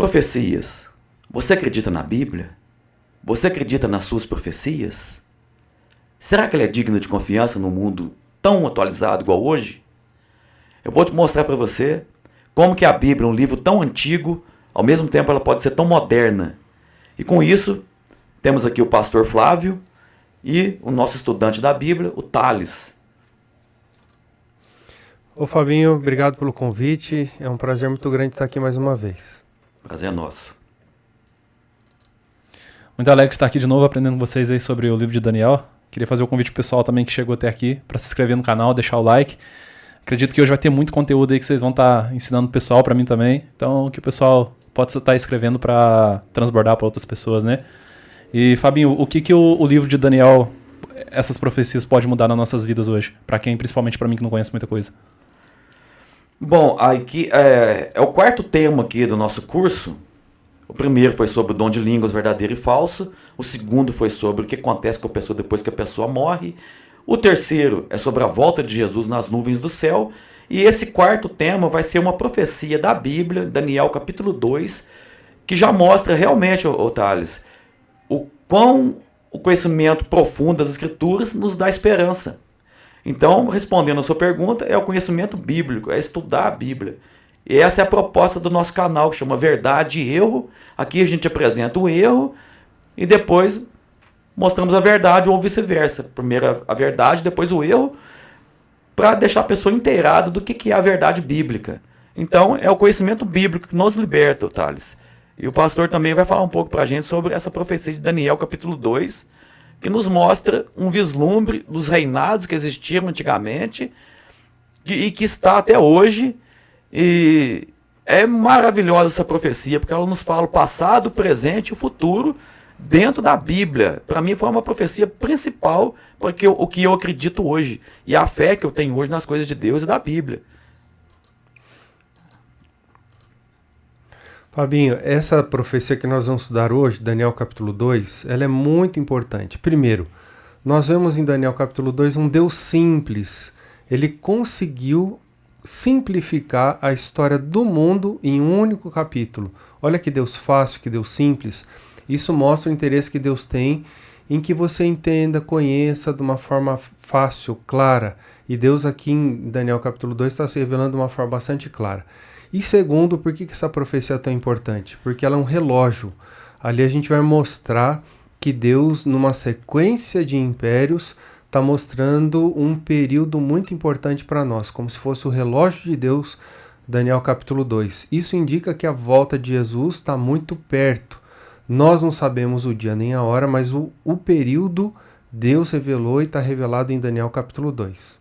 Profecias. Você acredita na Bíblia? Você acredita nas suas profecias? Será que ela é digna de confiança num mundo tão atualizado igual hoje? Eu vou te mostrar para você como que a Bíblia, um livro tão antigo, ao mesmo tempo ela pode ser tão moderna. E com isso, temos aqui o pastor Flávio e o nosso estudante da Bíblia, o Thales. Ô Fabinho, obrigado pelo convite. É um prazer muito grande estar aqui mais uma vez. Prazer é nosso. Muito alegre de estar aqui de novo aprendendo com vocês aí sobre o livro de Daniel. Queria fazer o convite pro pessoal também que chegou até aqui para se inscrever no canal, deixar o like. Acredito que hoje vai ter muito conteúdo aí que vocês vão estar ensinando o pessoal, para mim também. Então, que o pessoal pode estar escrevendo para transbordar para outras pessoas, né? E, Fabinho, o que o livro de Daniel, essas profecias, pode mudar nas nossas vidas hoje? Para quem, principalmente para mim, que não conhece muita coisa. Bom, aqui é o quarto tema aqui do nosso curso. O primeiro foi sobre o dom de línguas verdadeiro e falso. O segundo foi sobre o que acontece com a pessoa depois que a pessoa morre. O terceiro é sobre a volta de Jesus nas nuvens do céu. E esse quarto tema vai ser uma profecia da Bíblia, Daniel capítulo 2, que já mostra realmente, Thales, o quão o conhecimento profundo das Escrituras nos dá esperança. Então, respondendo a sua pergunta, é o conhecimento bíblico, é estudar a Bíblia. E essa é a proposta do nosso canal, que chama Verdade e Erro. Aqui a gente apresenta o erro e depois mostramos a verdade ou vice-versa. Primeiro a verdade, depois o erro, para deixar a pessoa inteirada do que é a verdade bíblica. Então, é o conhecimento bíblico que nos liberta, Thales. E o pastor também vai falar um pouco para a gente sobre essa profecia de Daniel, capítulo 2, que nos mostra um vislumbre dos reinados que existiam antigamente e que está até hoje. E é maravilhosa essa profecia, porque ela nos fala o passado, o presente e o futuro dentro da Bíblia. Para mim foi uma profecia principal porque o que eu acredito hoje e a fé que eu tenho hoje nas coisas de Deus e da Bíblia. Fabinho, essa profecia que nós vamos estudar hoje, Daniel capítulo 2, ela é muito importante. Primeiro, nós vemos em Daniel capítulo 2 um Deus simples. Ele conseguiu simplificar a história do mundo em um único capítulo. Olha que Deus fácil, que Deus simples. Isso mostra o interesse que Deus tem em que você entenda, conheça de uma forma fácil, clara. E Deus aqui em Daniel capítulo 2 está se revelando de uma forma bastante clara. E segundo, por que essa profecia é tão importante? Porque ela é um relógio. Ali a gente vai mostrar que Deus, numa sequência de impérios, está mostrando um período muito importante para nós, como se fosse o relógio de Deus, Daniel capítulo 2. Isso indica que a volta de Jesus está muito perto. Nós não sabemos o dia nem a hora, mas o período Deus revelou e está revelado em Daniel capítulo 2.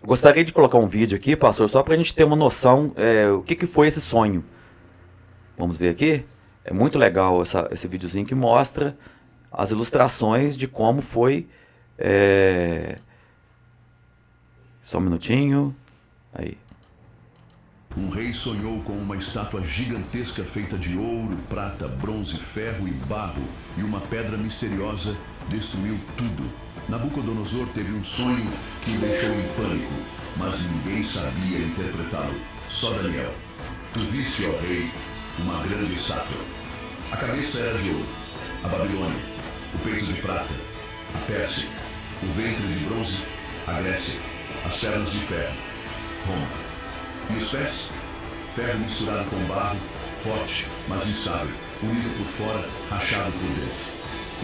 Gostaria de colocar um vídeo aqui, pastor, só para a gente ter uma noção o que foi esse sonho. Vamos ver aqui? É muito legal esse videozinho que mostra as ilustrações de como foi. Só um minutinho. Aí. Um rei sonhou com uma estátua gigantesca feita de ouro, prata, bronze, ferro e barro, e uma pedra misteriosa destruiu tudo. Nabucodonosor teve um sonho que o deixou em pânico, mas ninguém sabia interpretá-lo, só Daniel. Tu viste, ó rei, uma grande estátua. A cabeça era de ouro, a Babilônia, o peito de prata, a Pérsia, o ventre de bronze, a Grécia, as pernas de ferro, Roma. E os pés? Ferro misturado com barro, forte, mas instável, unido por fora, rachado por dentro.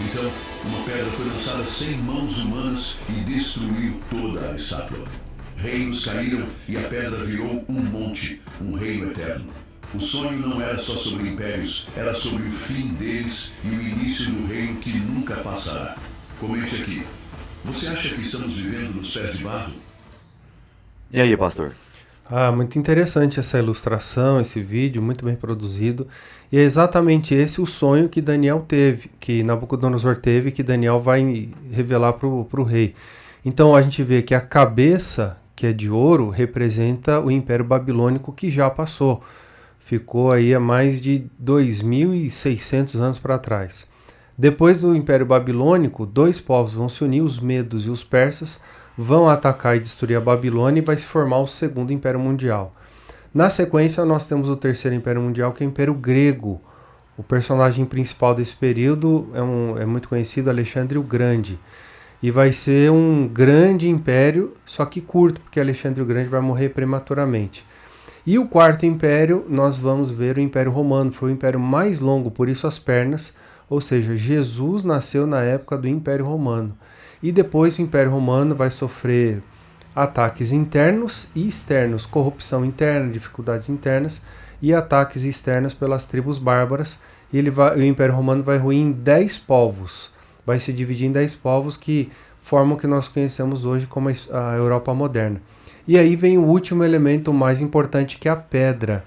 Então, uma pedra foi lançada sem mãos humanas e destruiu toda a estátua. Reinos caíram e a pedra virou um monte, um reino eterno. O sonho não era só sobre impérios, era sobre o fim deles e o início do reino que nunca passará. Comente aqui. Você acha que estamos vivendo nos pés de barro? E aí, pastor? Muito interessante essa ilustração, esse vídeo, muito bem produzido. E é exatamente esse o sonho que Daniel teve, que Nabucodonosor teve, que Daniel vai revelar para o rei. Então a gente vê que a cabeça, que é de ouro, representa o Império Babilônico que já passou. Ficou aí há mais de 2.600 anos para trás. Depois do Império Babilônico, dois povos vão se unir, os medos e os persas, vão atacar e destruir a Babilônia e vai se formar o Segundo Império Mundial. Na sequência, nós temos o Terceiro Império Mundial, que é o Império Grego, O personagem principal desse período é muito conhecido, Alexandre o Grande. E vai ser um grande império, só que curto, porque Alexandre o Grande vai morrer prematuramente. E o quarto império, nós vamos ver o Império Romano, foi o império mais longo, por isso as pernas, ou seja, Jesus nasceu na época do Império Romano. E depois o Império Romano vai sofrer ataques internos e externos, corrupção interna, dificuldades internas e ataques externos pelas tribos bárbaras. E o Império Romano vai ruir em 10 povos, vai se dividir em 10 povos que formam o que nós conhecemos hoje como a Europa moderna. E aí vem o último elemento mais importante, que é a pedra.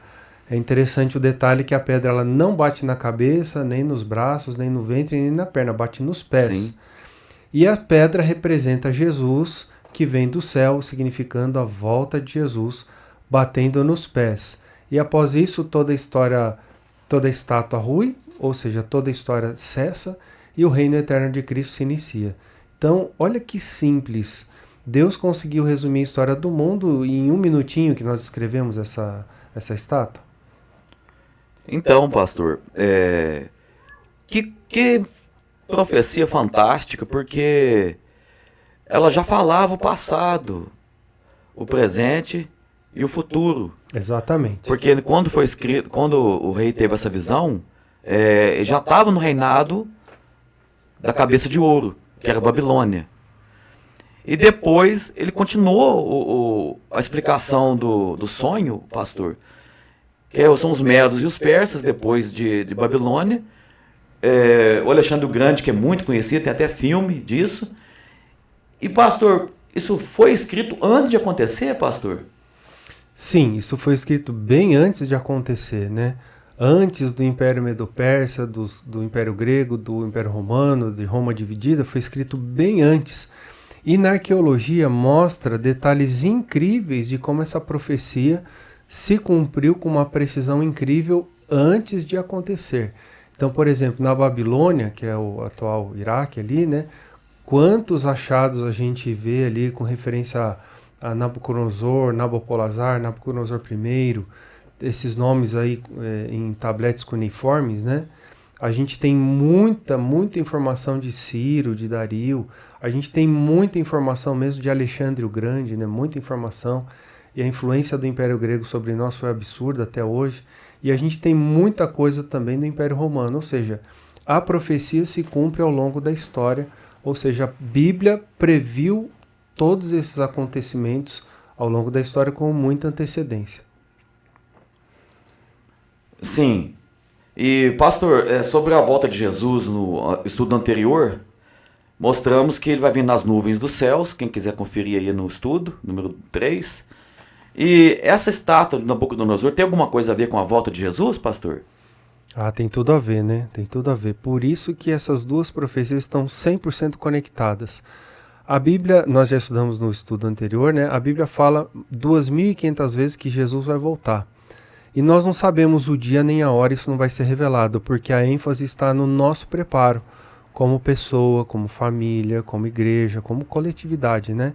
É interessante o detalhe que a pedra ela não bate na cabeça, nem nos braços, nem no ventre, nem na perna, bate nos pés. Sim. E a pedra representa Jesus, que vem do céu, significando a volta de Jesus, batendo nos pés. E após isso, toda a estátua rui, ou seja, toda a história cessa, e o reino eterno de Cristo se inicia. Então, olha que simples. Deus conseguiu resumir a história do mundo em um minutinho que nós escrevemos essa estátua. Então, pastor, que profecia fantástica, porque ela já falava o passado, o presente e o futuro. Exatamente. Porque quando foi escrito, quando o rei teve essa visão, ele já estava no reinado da cabeça de ouro, que era a Babilônia. E depois ele continuou a explicação do sonho, pastor, que são os medos e os persas, depois de Babilônia. O Alexandre o Grande, que é muito conhecido, tem até filme disso. E, pastor, isso foi escrito antes de acontecer, pastor? Sim, isso foi escrito bem antes de acontecer, né? Antes do Império Medo-Persa, do Império Grego, do Império Romano, de Roma dividida, foi escrito bem antes. E na arqueologia mostra detalhes incríveis de como essa profecia se cumpriu com uma precisão incrível antes de acontecer. Então, por exemplo, na Babilônia, que é o atual Iraque ali, né? Quantos achados a gente vê ali com referência a Nabucodonosor, Nabopolassar, Nabucodonosor I, esses nomes aí em tabletes cuneiformes, né? A gente tem muita informação de Ciro, de Dario, a gente tem muita informação mesmo de Alexandre o Grande, né? Muita informação, e a influência do Império Grego sobre nós foi absurda até hoje, e a gente tem muita coisa também do Império Romano, ou seja, a profecia se cumpre ao longo da história, ou seja, a Bíblia previu todos esses acontecimentos ao longo da história com muita antecedência. Sim. E, pastor, sobre a volta de Jesus no estudo anterior, mostramos que ele vai vir nas nuvens dos céus, quem quiser conferir aí no estudo, número 3. E essa estátua de Nabucodonosor tem alguma coisa a ver com a volta de Jesus, pastor? Tem tudo a ver, né? Tem tudo a ver. Por isso que essas duas profecias estão 100% conectadas. A Bíblia, nós já estudamos no estudo anterior, né? A Bíblia fala 2.500 vezes que Jesus vai voltar. E nós não sabemos o dia nem a hora, isso não vai ser revelado, porque a ênfase está no nosso preparo, como pessoa, como família, como igreja, como coletividade, né?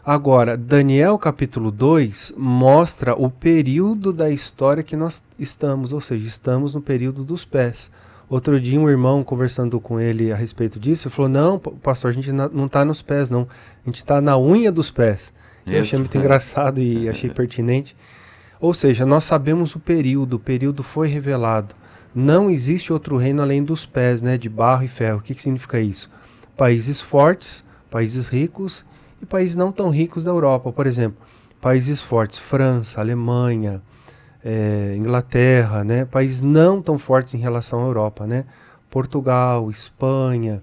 Agora, Daniel capítulo 2 mostra o período da história que nós estamos, ou seja, estamos no período dos pés. Outro dia um irmão, conversando com ele a respeito disso, falou, não, pastor, a gente não está nos pés, não, a gente está na unha dos pés. Eu achei muito engraçado e achei pertinente. Ou seja, nós sabemos o período foi revelado. Não existe outro reino além dos pés, né, de barro e ferro. O que significa isso? Países fortes, países ricos e países não tão ricos da Europa. Por exemplo, países fortes, França, Alemanha, Inglaterra, né, países não tão fortes em relação à Europa, né? Portugal, Espanha,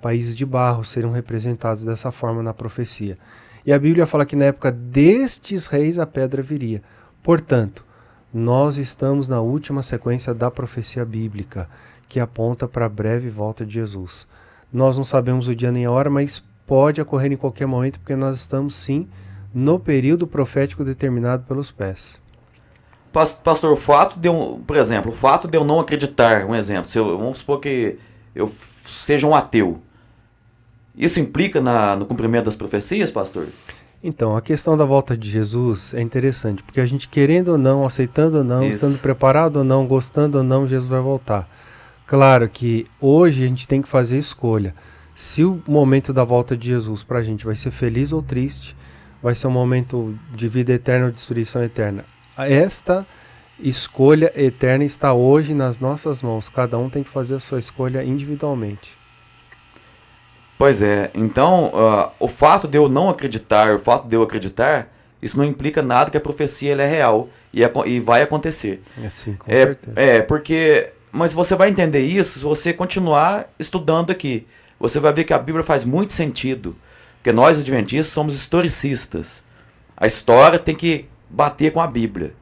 países de barro seriam representados dessa forma na profecia. E a Bíblia fala que na época destes reis a pedra viria. Portanto, nós estamos na última sequência da profecia bíblica, que aponta para a breve volta de Jesus. Nós não sabemos o dia nem a hora, mas pode ocorrer em qualquer momento, porque nós estamos sim no período profético determinado pelos pés. Pastor, o fato de eu não acreditar, um exemplo, vamos supor que eu seja um ateu, isso implica no cumprimento das profecias, pastor? Então, a questão da volta de Jesus é interessante, porque a gente querendo ou não, aceitando ou não, Isso. estando preparado ou não, gostando ou não, Jesus vai voltar. Claro que hoje a gente tem que fazer escolha. Se o momento da volta de Jesus para a gente vai ser feliz ou triste, vai ser um momento de vida eterna ou destruição eterna. Esta escolha eterna está hoje nas nossas mãos. Cada um tem que fazer a sua escolha individualmente. Pois é, então o fato de eu não acreditar, o fato de eu acreditar, isso não implica nada que a profecia ela é real e vai acontecer. Assim, com certeza. Porque... Mas você vai entender isso se você continuar estudando aqui. Você vai ver que a Bíblia faz muito sentido. Porque nós, adventistas, somos historicistas. A história tem que bater com a Bíblia.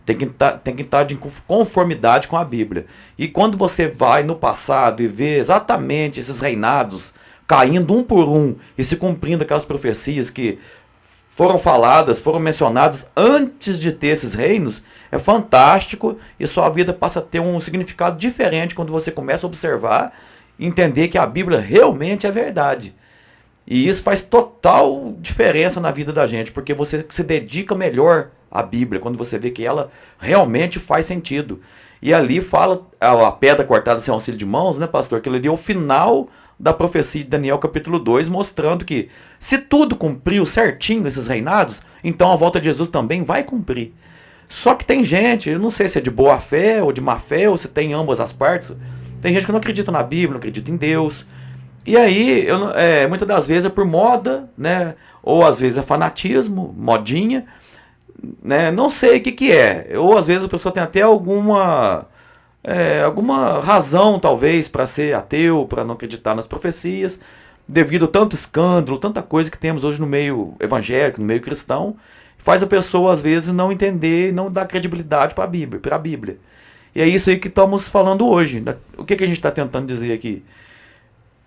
Tem que estar de conformidade com a Bíblia. E quando você vai no passado e vê exatamente esses reinados caindo um por um e se cumprindo aquelas profecias que foram faladas, foram mencionadas antes de ter esses reinos, é fantástico e sua vida passa a ter um significado diferente quando você começa a observar e entender que a Bíblia realmente é verdade. E isso faz total diferença na vida da gente, porque você se dedica melhor à Bíblia, quando você vê que ela realmente faz sentido. E ali fala a pedra cortada sem auxílio de mãos, né, pastor? Que ele deu o final da profecia de Daniel capítulo 2, mostrando que se tudo cumpriu certinho esses reinados, então a volta de Jesus também vai cumprir. Só que tem gente, eu não sei se é de boa fé ou de má fé, ou se tem ambas as partes, tem gente que não acredita na Bíblia, não acredita em Deus. E aí, muitas das vezes é por moda, né? Ou às vezes é fanatismo, modinha, né? Não sei o que é. Ou às vezes a pessoa tem até alguma razão, talvez, para ser ateu, para não acreditar nas profecias, devido a tanto escândalo, tanta coisa que temos hoje no meio evangélico, no meio cristão, faz a pessoa, às vezes, não entender, não dar credibilidade para a Bíblia. E é isso aí que estamos falando hoje. O que a gente está tentando dizer aqui?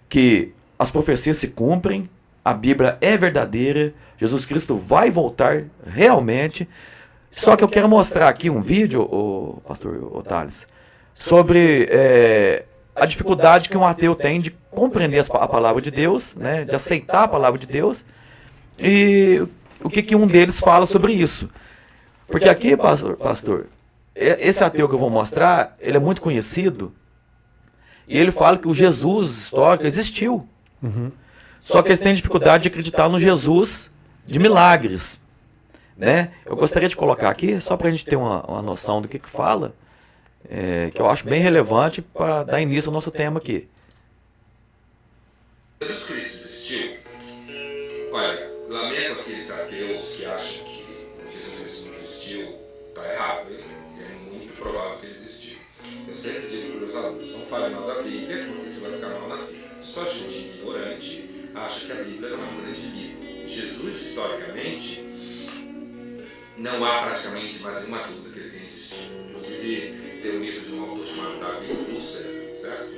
Que as profecias se cumprem, a Bíblia é verdadeira, Jesus Cristo vai voltar realmente. Só que eu quero mostrar aqui um vídeo, pastor Thales, sobre a dificuldade que um ateu tem de compreender a palavra de Deus, né, de aceitar a palavra de Deus, e o que um deles fala sobre isso. Porque aqui, pastor, esse ateu que eu vou mostrar, ele é muito conhecido, e ele fala que o Jesus histórico existiu. Uhum. Só que eles têm dificuldade de acreditar no Jesus de milagres, né? Eu gostaria de colocar aqui, só para a gente ter uma noção do que fala, que eu acho bem relevante para dar início ao nosso tema aqui. Jesus Cristo existiu? Olha, lamento aqueles ateus que acham que Jesus Cristo não existiu. Está errado, hein? É muito provável que ele existiu. Eu sempre digo para os alunos, não fale mal da Bíblia, porque você vai ficar mal na vida. Só gente ignorante acha que a Bíblia não é um grande livro. Jesus, historicamente, não há praticamente mais nenhuma dúvida que ele tenha existido. Inclusive, tem um livro de um autor chamado David Husser, certo?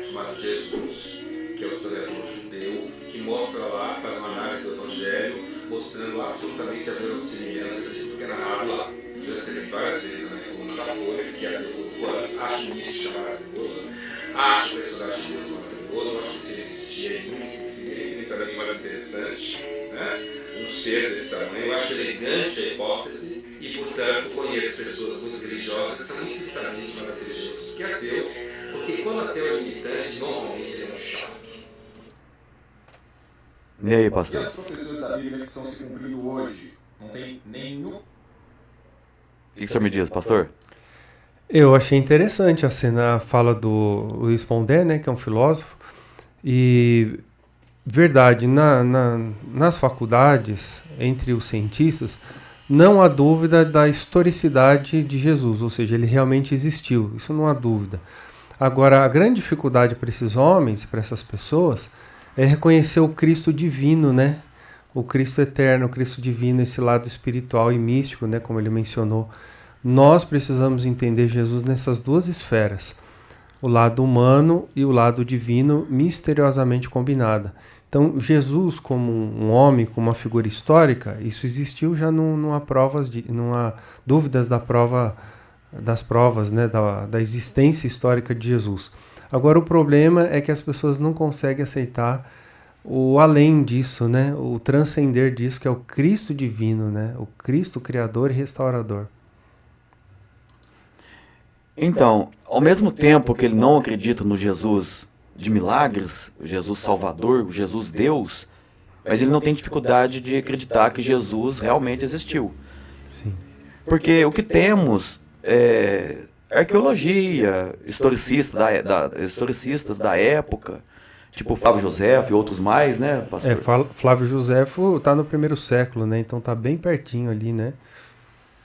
Chamado Jesus, que é o historiador judeu, que mostra lá, faz uma análise do Evangelho, mostrando absolutamente a verossimilhança de tudo que é narrado lá. Já escrevi várias vezes na minha coluna da Folha, fiquei ateu por anos, acho o mística maravilhoso, acho o personagem de Deus maravilhoso, acho que se ele existir ainda, seria infinitamente mais interessante, né? Um ser desse tamanho. Eu acho elegante a hipótese e, portanto, conheço pessoas muito religiosas que são infinitamente mais religiosas que ateus, porque quando ateu é militante, normalmente ele é um chato. E aí, E pastor? as profecias da Bíblia que estão se cumprindo hoje? Não tem nenhum. O que o senhor me diz, pastor? Eu achei interessante a fala do Luiz Pondé, né, que é um filósofo, e verdade, nas faculdades, entre os cientistas, não há dúvida da historicidade de Jesus, ou seja, ele realmente existiu, isso não há dúvida. Agora, a grande dificuldade para esses homens e para essas pessoas é reconhecer o Cristo divino, né? O Cristo eterno, o Cristo divino, esse lado espiritual e místico, né, como ele mencionou. Nós precisamos entender Jesus nessas duas esferas, o lado humano e o lado divino misteriosamente combinada. Então, Jesus como um homem, como uma figura histórica, isso existiu, já não há dúvidas das provas, né, da existência histórica de Jesus. Agora, o problema é que as pessoas não conseguem aceitar o além disso, né? O transcender disso, que é o Cristo divino, né? O Cristo criador e restaurador. Então, ao mesmo tempo que ele não acredita no Jesus de milagres, o Jesus Salvador, o Jesus Deus, mas ele não tem dificuldade de acreditar que Jesus realmente existiu. Sim. Porque o que temos é arqueologia, historicistas da época, tipo Flávio Josefo e outros mais, né, pastor? Flávio Josefo está no 1º século, né? Então tá bem pertinho ali, né?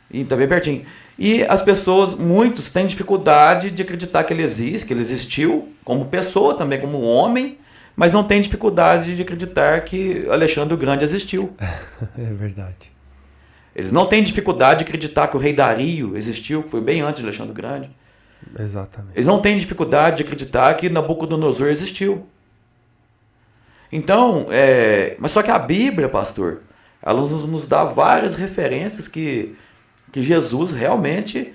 E tá bem pertinho. E as pessoas, muitos, têm dificuldade de acreditar que ele existe, que ele existiu, como pessoa também, como homem, mas não tem dificuldade de acreditar que Alexandre o Grande existiu. É verdade. Eles não têm dificuldade de acreditar que o rei Dario existiu, que foi bem antes de Alexandre o Grande. Exatamente. Eles não têm dificuldade de acreditar que Nabucodonosor existiu. Então, mas só que a Bíblia, pastor, ela nos dá várias referências que Jesus realmente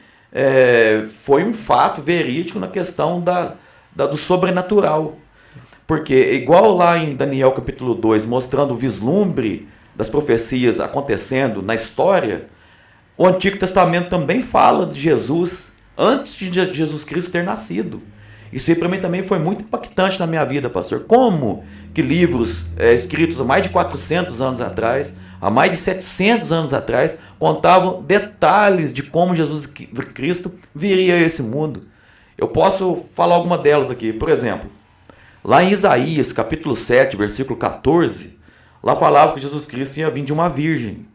foi um fato verídico na questão do sobrenatural. Porque, igual lá em Daniel capítulo 2, mostrando o vislumbre das profecias acontecendo na história, o Antigo Testamento também fala de Jesus antes de Jesus Cristo ter nascido. Isso aí para mim também foi muito impactante na minha vida, pastor. Como que livros escritos há mais de 400 anos atrás, há mais de 700 anos atrás, contavam detalhes de como Jesus Cristo viria a esse mundo. Eu posso falar alguma delas aqui. Por exemplo, lá em Isaías, capítulo 7, versículo 14, lá falava que Jesus Cristo ia vir de uma virgem,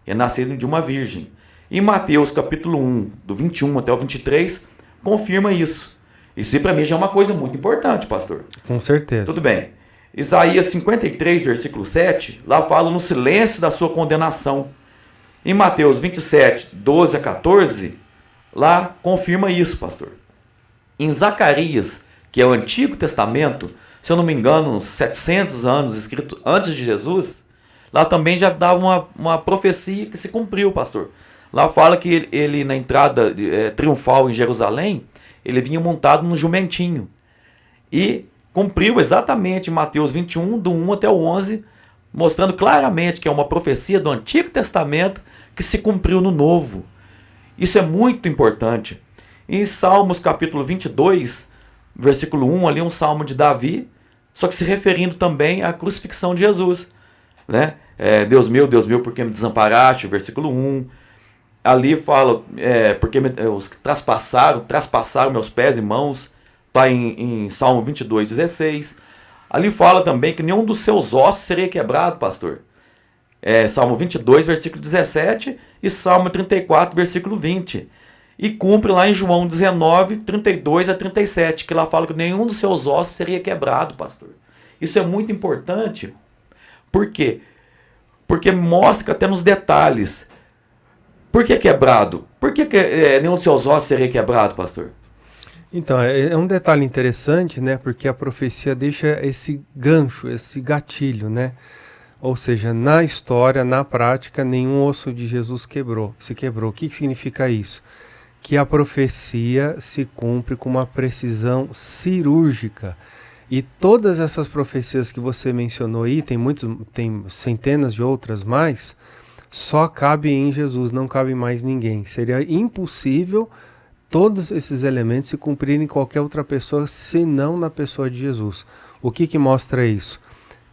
ia nascer de uma virgem. Em Mateus, capítulo 1, do 21 até o 23, confirma isso. Isso para mim já é uma coisa muito importante, pastor. Com certeza. Tudo bem. Isaías 53, versículo 7, lá fala no silêncio da sua condenação. Em Mateus 27, 12 a 14, lá confirma isso, pastor. Em Zacarias, que é o Antigo Testamento, se eu não me engano, uns 700 anos, escrito antes de Jesus, lá também já dava uma profecia que se cumpriu, pastor. Lá fala que ele na entrada triunfal em Jerusalém, ele vinha montado num jumentinho. E cumpriu exatamente Mateus 21, do 1 até o 11, mostrando claramente que é uma profecia do Antigo Testamento que se cumpriu no Novo. Isso é muito importante. Em Salmos capítulo 22, versículo 1, ali um salmo de Davi, só que se referindo também à crucifixão de Jesus. Né? Deus meu, por que me desamparaste? Versículo 1. Ali fala, porque os que traspassaram meus pés e mãos, está em Salmo 22, 16. Ali fala também que nenhum dos seus ossos seria quebrado, pastor. Salmo 22, versículo 17 e Salmo 34, versículo 20. E cumpre lá em João 19, 32 a 37, que lá fala que nenhum dos seus ossos seria quebrado, pastor. Isso é muito importante. Por quê? Porque mostra que até nos detalhes. Por que quebrado? Por que nenhum dos seus ossos seria quebrado, pastor? Então, é um detalhe interessante, né? Porque a profecia deixa esse gancho, esse gatilho, né? Ou seja, na história, na prática, nenhum osso de Jesus se quebrou. O que significa isso? Que a profecia se cumpre com uma precisão cirúrgica. E todas essas profecias que você mencionou aí, tem centenas de outras mais, só cabe em Jesus, não cabe mais ninguém. Seria impossível todos esses elementos se cumprirem em qualquer outra pessoa, senão na pessoa de Jesus. O que mostra isso?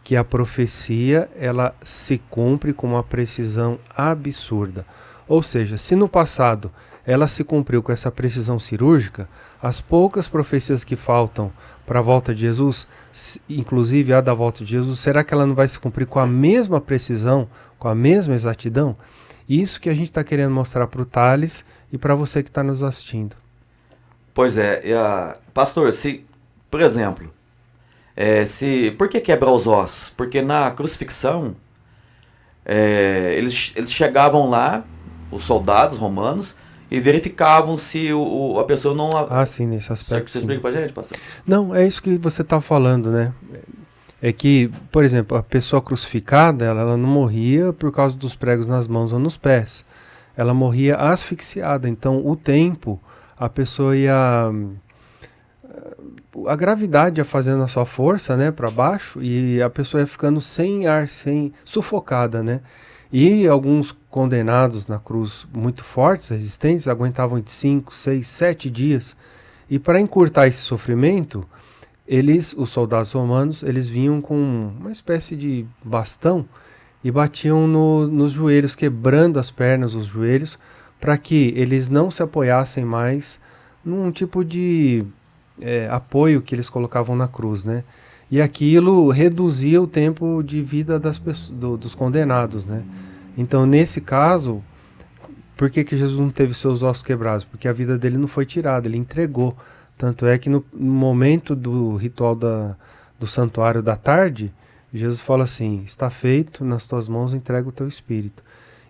Que a profecia ela se cumpre com uma precisão absurda. Ou seja, se no passado ela se cumpriu com essa precisão cirúrgica, as poucas profecias que faltam para a volta de Jesus, inclusive a da volta de Jesus, será que ela não vai se cumprir com a mesma precisão, com a mesma exatidão? Isso que a gente está querendo mostrar para o Thales e para você que está nos assistindo. Pois pastor, por exemplo, por que quebrar os ossos? Porque na crucifixão, eles chegavam lá, os soldados romanos, e verificavam se a pessoa não... sim, nesse aspecto. Você explica pra gente, pastor? Não, é isso que você está falando, né? É que, por exemplo, a pessoa crucificada, ela não morria por causa dos pregos nas mãos ou nos pés. Ela morria asfixiada. Então, o tempo, a pessoa ia a gravidade ia fazendo a sua força, né, para baixo, e a pessoa ia ficando sem ar, sufocada, né? E alguns condenados na cruz muito fortes, resistentes, aguentavam de 5, 6, 7 dias. E para encurtar esse sofrimento, os soldados romanos, eles vinham com uma espécie de bastão e batiam nos joelhos, quebrando as pernas, os joelhos, para que eles não se apoiassem mais num tipo de apoio que eles colocavam na cruz, né? E aquilo reduzia o tempo de vida dos condenados, né? Então, nesse caso, por que Jesus não teve seus ossos quebrados? Porque a vida dele não foi tirada, ele entregou. Tanto é que no momento do ritual do santuário da tarde, Jesus fala assim, está feito, nas tuas mãos entrega o teu espírito.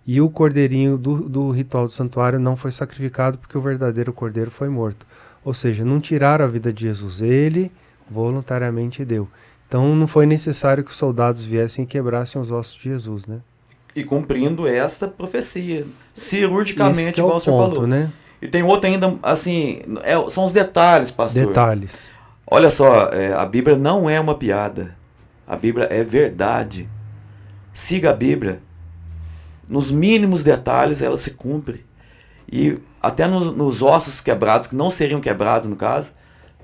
E o cordeirinho do ritual do santuário não foi sacrificado porque o verdadeiro cordeiro foi morto. Ou seja, não tiraram a vida de Jesus, ele voluntariamente deu. Então não foi necessário que os soldados viessem e quebrassem os ossos de Jesus, né? E cumprindo esta profecia, cirurgicamente, igual o senhor ponto, falou. Né? E tem outro ainda, assim, são os detalhes, pastor. Detalhes. Olha só, a Bíblia não é uma piada. A Bíblia é verdade. Siga a Bíblia. Nos mínimos detalhes ela se cumpre. E até nos ossos quebrados, que não seriam quebrados no caso,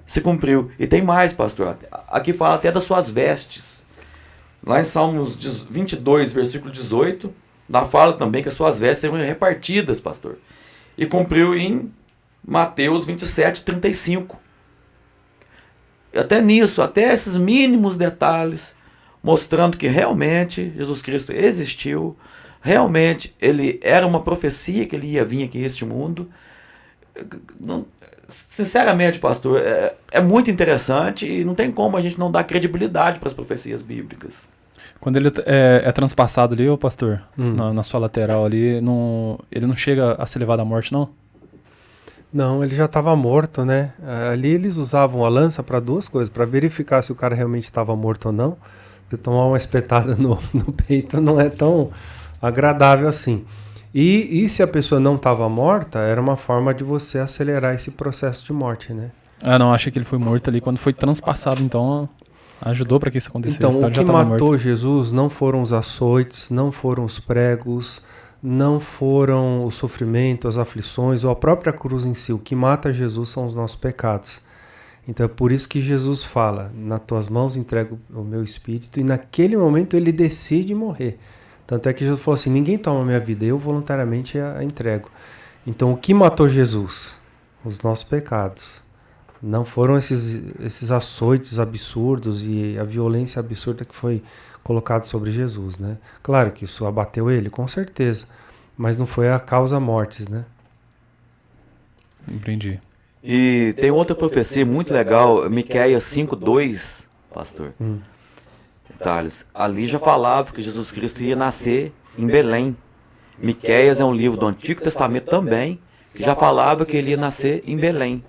se cumpriu. E tem mais, pastor. Aqui fala até das suas vestes. Lá em Salmos 22, versículo 18, lá fala também que as suas vestes seriam repartidas, pastor. E cumpriu em Mateus 27, 35. E até nisso, até esses mínimos detalhes, mostrando que realmente Jesus Cristo existiu, realmente ele era uma profecia que ele ia vir aqui a este mundo. Sinceramente, pastor, é muito interessante e não tem como a gente não dar credibilidade para as profecias bíblicas. Quando ele é transpassado ali, ô pastor, na sua lateral ali, ele não chega a ser levado à morte, não? Não, ele já estava morto, né? Ali eles usavam a lança para duas coisas, para verificar se o cara realmente estava morto ou não. Porque tomar uma espetada no peito não é tão agradável assim. E se a pessoa não estava morta, era uma forma de você acelerar esse processo de morte, né? Ah, não, achei que ele foi morto ali. Quando foi transpassado, então, ajudou para que isso acontecesse. Então, o que matou morto. Jesus não foram os açoites, não foram os pregos, não foram o sofrimento, as aflições ou a própria cruz em si. O que mata Jesus são os nossos pecados. Então é por isso que Jesus fala, nas tuas mãos entrego o meu espírito, e naquele momento ele decide morrer. Tanto é que Jesus falou assim, ninguém toma a minha vida, eu voluntariamente a entrego. Então o que matou Jesus? Os nossos pecados. Não foram esses açoites absurdos e a violência absurda que foi colocada sobre Jesus, né? Claro que isso abateu ele, com certeza, mas não foi a causa mortes, né? Entendi. E tem outra profecia muito legal, Miqueias 5:2, pastor. Detalhes. Ali já falava que Jesus Cristo ia nascer em Belém. Miqueias é um livro do Antigo Testamento também, que já falava que ele ia nascer em Belém.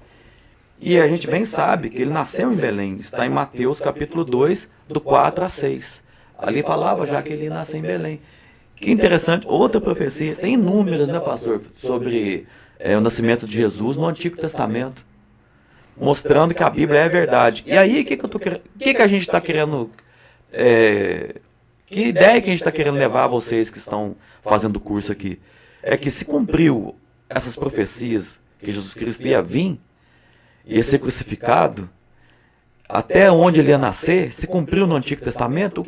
E a gente bem sabe que ele nasceu em Belém. Está em Mateus capítulo 2, do 4 a 6. Ali falava já que ele ia nascer em Belém. Que interessante, outra profecia. Tem inúmeras, né, pastor, sobre o nascimento de Jesus no Antigo Testamento. Mostrando que a Bíblia é verdade. E aí, o que a gente está querendo... que ideia que a gente está querendo levar a vocês que estão fazendo o curso aqui? É que se cumpriu essas profecias que Jesus Cristo ia vir, ia ser crucificado, até onde ele ia nascer, se cumpriu no Antigo Testamento,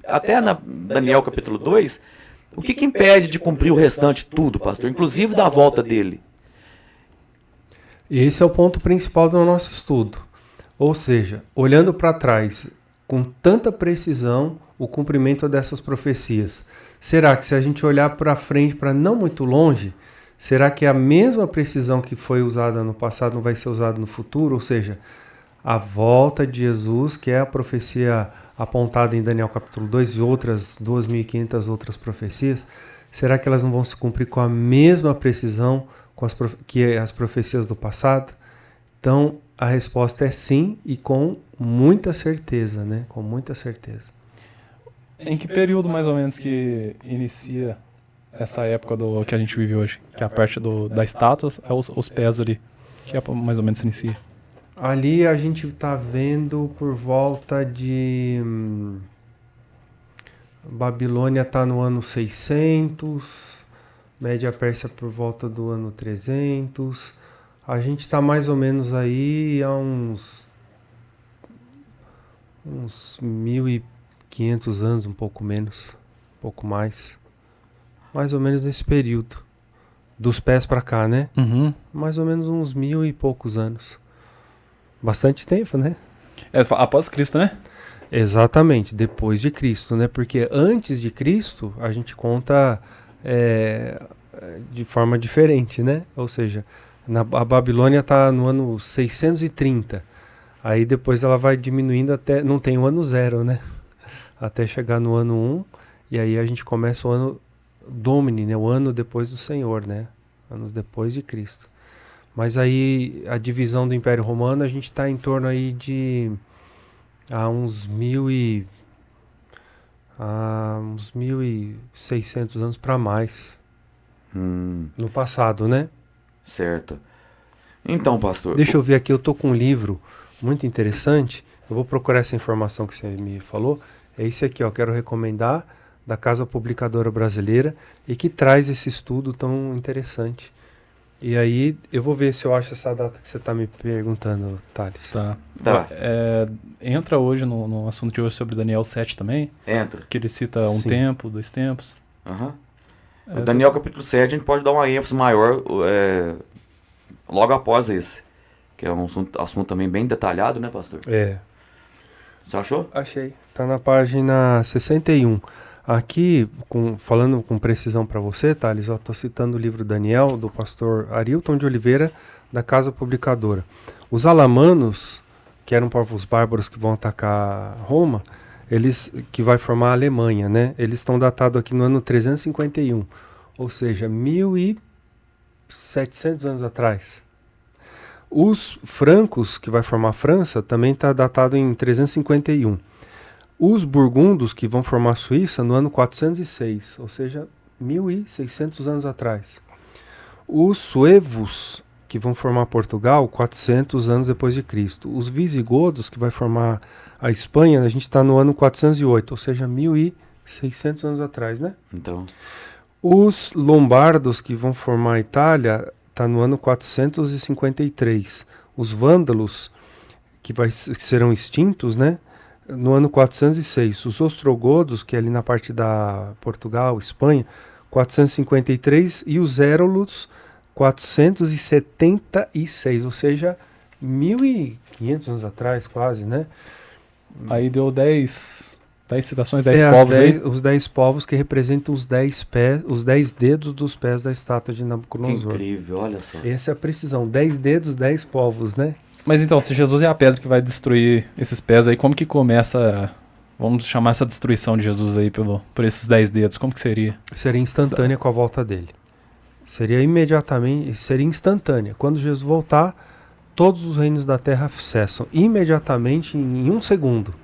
até na Daniel capítulo 2, o que impede de cumprir o restante tudo, pastor? Inclusive da volta dele. Esse é o ponto principal do nosso estudo. Ou seja, olhando para trás, com tanta precisão, o cumprimento dessas profecias. Será que se a gente olhar para frente, para não muito longe, será que a mesma precisão que foi usada no passado não vai ser usada no futuro? Ou seja, a volta de Jesus, que é a profecia apontada em Daniel capítulo 2 e outras 2.500 outras profecias, será que elas não vão se cumprir com a mesma precisão que as profecias do passado? Então, a resposta é sim e com muita certeza, né? Com muita certeza. Em que período mais ou menos que inicia essa época do que a gente vive hoje? Que é a parte da estátua é os pés ali, que é mais ou menos se inicia. Ali a gente está vendo por volta de... Babilônia está no ano 600, Média Pérsia por volta do ano 300. A gente está mais ou menos aí há uns 1.500 anos, um pouco menos, um pouco mais. Mais ou menos nesse período. Dos pés para cá, né? Uhum. Mais ou menos uns 1.000 e poucos anos. Bastante tempo, né? É após Cristo, né? Exatamente, depois de Cristo, né? Porque antes de Cristo a gente conta de forma diferente, né? Ou seja, a Babilônia está no ano 630. Aí depois ela vai diminuindo até... Não tem o ano 0, né? Até chegar no ano 1. E aí a gente começa o ano Domini, né? O ano depois do Senhor, né? Anos depois de Cristo. Mas aí a divisão do Império Romano a gente está em torno aí de... Há uns 1.600 anos para mais. No passado, né? Certo. Então, pastor... Deixa eu ver aqui, eu tô com um livro muito interessante. Eu vou procurar essa informação que você me falou. É esse aqui, ó, quero recomendar, da Casa Publicadora Brasileira, e que traz esse estudo tão interessante. E aí, eu vou ver se eu acho essa data que você está me perguntando, Thales. Tá. Tá. Entra hoje no assunto de hoje sobre Daniel 7 também, Entra. que ele cita um Sim. tempo, 2 tempos. Aham. O Daniel capítulo 7 a gente pode dar uma ênfase maior logo após esse. Que é um assunto também bem detalhado, né, pastor? É. Você achou? Achei. Tá na página 61. Aqui, falando com precisão para você, Thales, eu estou citando o livro Daniel, do pastor Arilton de Oliveira, da Casa Publicadora. Os alamanos, que eram povos bárbaros que vão atacar Roma, que vai formar a Alemanha, né? Eles estão datados aqui no ano 351, ou seja, 1.700 anos atrás. Os francos, que vai formar a França, também está datado em 351. Os burgundos, que vão formar a Suíça, no ano 406, ou seja, 1.600 anos atrás. Os suevos, que vão formar Portugal, 400 anos depois de Cristo. Os visigodos, que vai formar a Espanha, a gente está no ano 408, ou seja, 1.600 anos atrás, né? Então... Os lombardos, que vão formar a Itália, está no ano 453. Os vândalos, que serão extintos, né? No ano 406. Os ostrogodos, que é ali na parte da Portugal, Espanha, 453. E os érolos, 476. Ou seja, 1.500 anos atrás, quase, né? Aí deu 10 citações, 10 povos aí. Os 10 povos que representam os 10 pés, os 10 dedos dos pés da estátua de Que Nabucodonosor. incrível, olha só. Essa é a precisão. 10 dedos, 10 povos, né? Mas então, se Jesus é a pedra que vai destruir esses pés aí, como que começa, vamos chamar essa destruição de Jesus aí por esses 10 dedos, como que seria? Seria instantânea com a volta dele. Seria imediatamente, seria instantânea. Quando Jesus voltar, todos os reinos da terra cessam imediatamente em 1 segundo.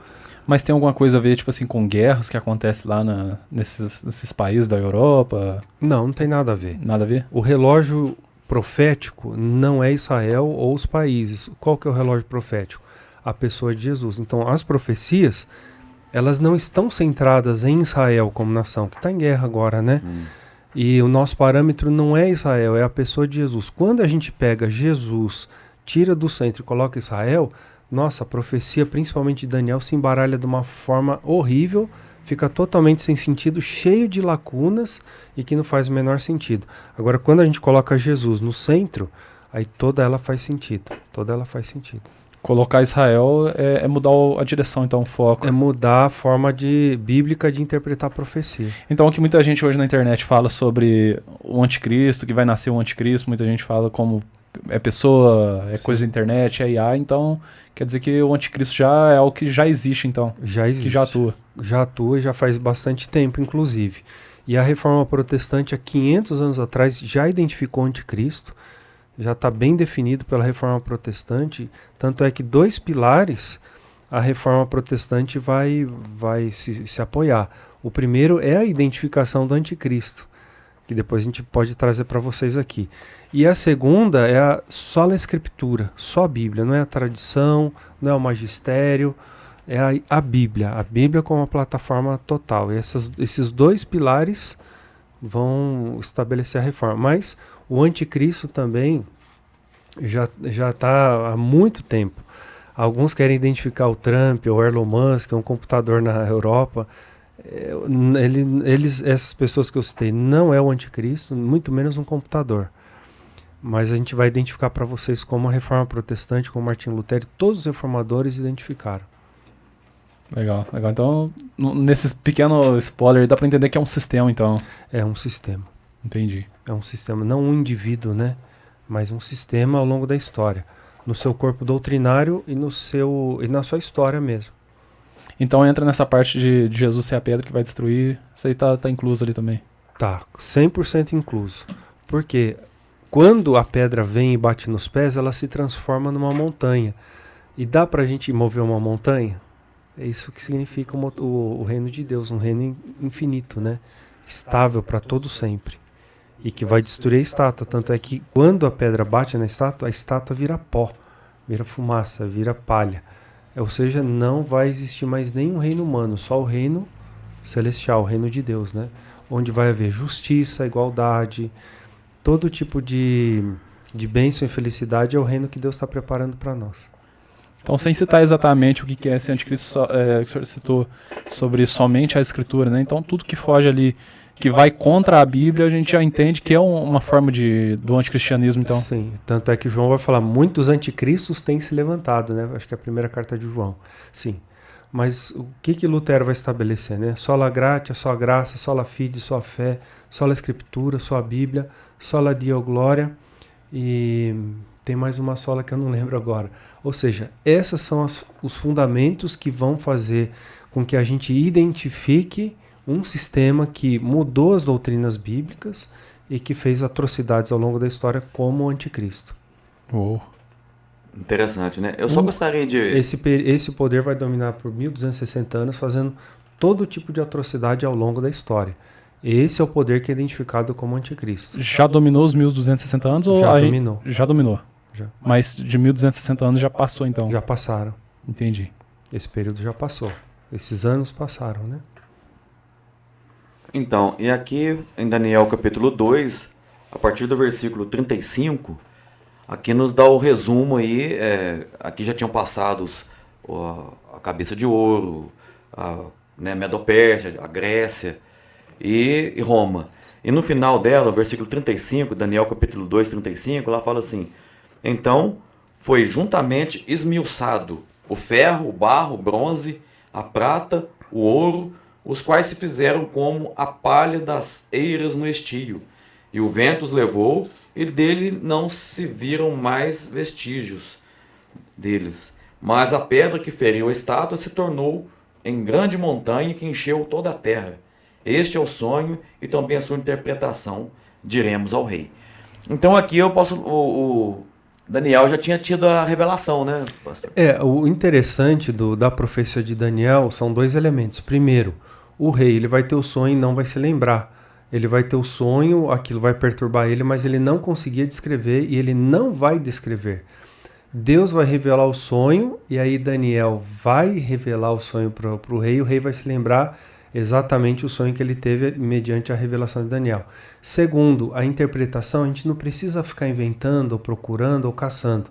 Mas tem alguma coisa a ver, tipo assim, com guerras que acontecem lá nesses países da Europa? Não tem nada a ver. Nada a ver? O relógio profético não é Israel ou os países. Qual que é o relógio profético? A pessoa de Jesus. Então, as profecias, elas não estão centradas em Israel como nação, que está em guerra agora, né? E o nosso parâmetro não é Israel, é a pessoa de Jesus. Quando a gente pega Jesus, tira do centro e coloca Israel, nossa, a profecia, principalmente de Daniel, se embaralha de uma forma horrível, fica totalmente sem sentido, cheio de lacunas e que não faz o menor sentido. Agora, quando a gente coloca Jesus no centro, aí toda ela faz sentido. Toda ela faz sentido. Colocar Israel é mudar a direção, então, o foco. É mudar a forma bíblica de interpretar a profecia. Então, o que muita gente hoje na internet fala sobre o anticristo, que vai nascer o anticristo, muita gente fala como é pessoa, é coisa da internet, é IA, então quer dizer que o anticristo já é algo que já existe, então. Já existe. Que já atua. Já atua e já faz bastante tempo, inclusive. E a Reforma Protestante, há 500 anos atrás, já identificou o anticristo, já está bem definido pela Reforma Protestante, tanto é que 2 pilares a Reforma Protestante vai se apoiar. O primeiro é a identificação do anticristo, que depois a gente pode trazer para vocês aqui. E a segunda é a sola escritura, só a Bíblia, não é a tradição, não é o magistério, é a Bíblia como uma plataforma total. E esses dois pilares vão estabelecer a reforma. Mas o anticristo também já está há muito tempo. Alguns querem identificar o Trump ou o Elon Musk, um computador na Europa. Essas pessoas que eu citei, não é o anticristo, muito menos um computador. Mas a gente vai identificar para vocês como a reforma protestante, como Martim Lutero, todos os reformadores identificaram. Legal. Então, nesses pequenos spoilers, dá para entender que é um sistema, então. É um sistema. Entendi. É um sistema, não um indivíduo, né? Mas um sistema ao longo da história. No seu corpo doutrinário e na sua história mesmo. Então entra nessa parte de Jesus ser a pedra que vai destruir. Isso aí tá incluso ali também. Tá, 100% incluso. Porque quando a pedra vem e bate nos pés, ela se transforma numa montanha. E dá pra gente mover uma montanha? É isso que significa o reino de Deus, um reino infinito, né? Estável para todo sempre. E que vai destruir a estátua. Tanto é que quando a pedra bate na estátua, a estátua vira pó, vira fumaça, vira palha. Ou seja, não vai existir mais nenhum reino humano, só o reino celestial, o reino de Deus, né? Onde vai haver justiça, igualdade, todo tipo de bênção e felicidade é o reino que Deus está preparando para nós. Então, sem citar exatamente o que é esse anticristo que o senhor citou sobre somente a escritura, né? Então, tudo que foge ali, que vai contra a Bíblia, a gente já entende que é uma forma do anticristianismo, então. Sim, tanto é que João vai falar, muitos anticristos têm se levantado, né? Acho que é a primeira carta de João. Sim. Mas o que Lutero vai estabelecer, né? Sola gratia, só a graça, sola fide, só a fé, sola escritura, só a Bíblia, sola Deo glória, e tem mais uma sola que eu não lembro agora. Ou seja, esses são os fundamentos que vão fazer com que a gente identifique um sistema que mudou as doutrinas bíblicas e que fez atrocidades ao longo da história como o anticristo. Oh. Interessante, né? Eu só gostaria de... Esse poder vai dominar por 1260 anos, fazendo todo tipo de atrocidade ao longo da história. Esse é o poder que é identificado como anticristo. Já dominou os 1260 anos? Já dominou. Já dominou. Já. Mas de 1260 anos já passou, então. Já passaram. Entendi. Esse período já passou. Esses anos passaram, né? Então, e aqui em Daniel capítulo 2, a partir do versículo 35, aqui nos dá o resumo aí, aqui já tinham passado a cabeça de ouro, a Medo-Pérsia, a Grécia e Roma. E no final dela, o versículo 35, Daniel capítulo 2, 35, lá fala assim: então foi juntamente esmiuçado o ferro, o barro, o bronze, a prata, o ouro, os quais se fizeram como a palha das eiras no estio. E o vento os levou, e dele não se viram mais vestígios deles. Mas a pedra que feriu a estátua se tornou em grande montanha que encheu toda a terra. Este é o sonho e também a sua interpretação, diremos ao rei. Então aqui eu posso... O Daniel já tinha tido a revelação, né, pastor? O interessante da profecia de Daniel são dois elementos. Primeiro, o rei ele vai ter o sonho e não vai se lembrar. Ele vai ter o sonho, aquilo vai perturbar ele, mas ele não conseguia descrever e ele não vai descrever. Deus vai revelar o sonho e aí Daniel vai revelar o sonho para o rei vai se lembrar exatamente o sonho que ele teve mediante a revelação de Daniel. Segundo, a interpretação, a gente não precisa ficar inventando, ou procurando, ou caçando.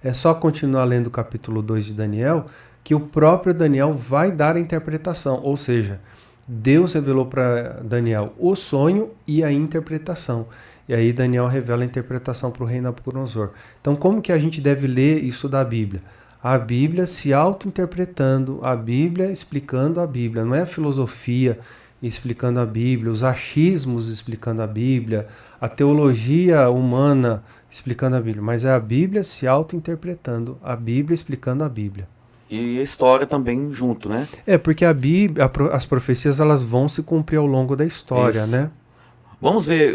É só continuar lendo o capítulo 2 de Daniel, que o próprio Daniel vai dar a interpretação. Ou seja, Deus revelou para Daniel o sonho e a interpretação. E aí Daniel revela a interpretação para o rei Nabucodonosor. Então como que a gente deve ler isso da Bíblia? A Bíblia se auto-interpretando, a Bíblia explicando a Bíblia. Não é a filosofia explicando a Bíblia, os achismos explicando a Bíblia, a teologia humana explicando a Bíblia. Mas é a Bíblia se auto-interpretando, a Bíblia explicando a Bíblia. E a história também junto, né? Porque a Bíblia, as profecias elas vão se cumprir ao longo da história, Isso. né? Vamos ver,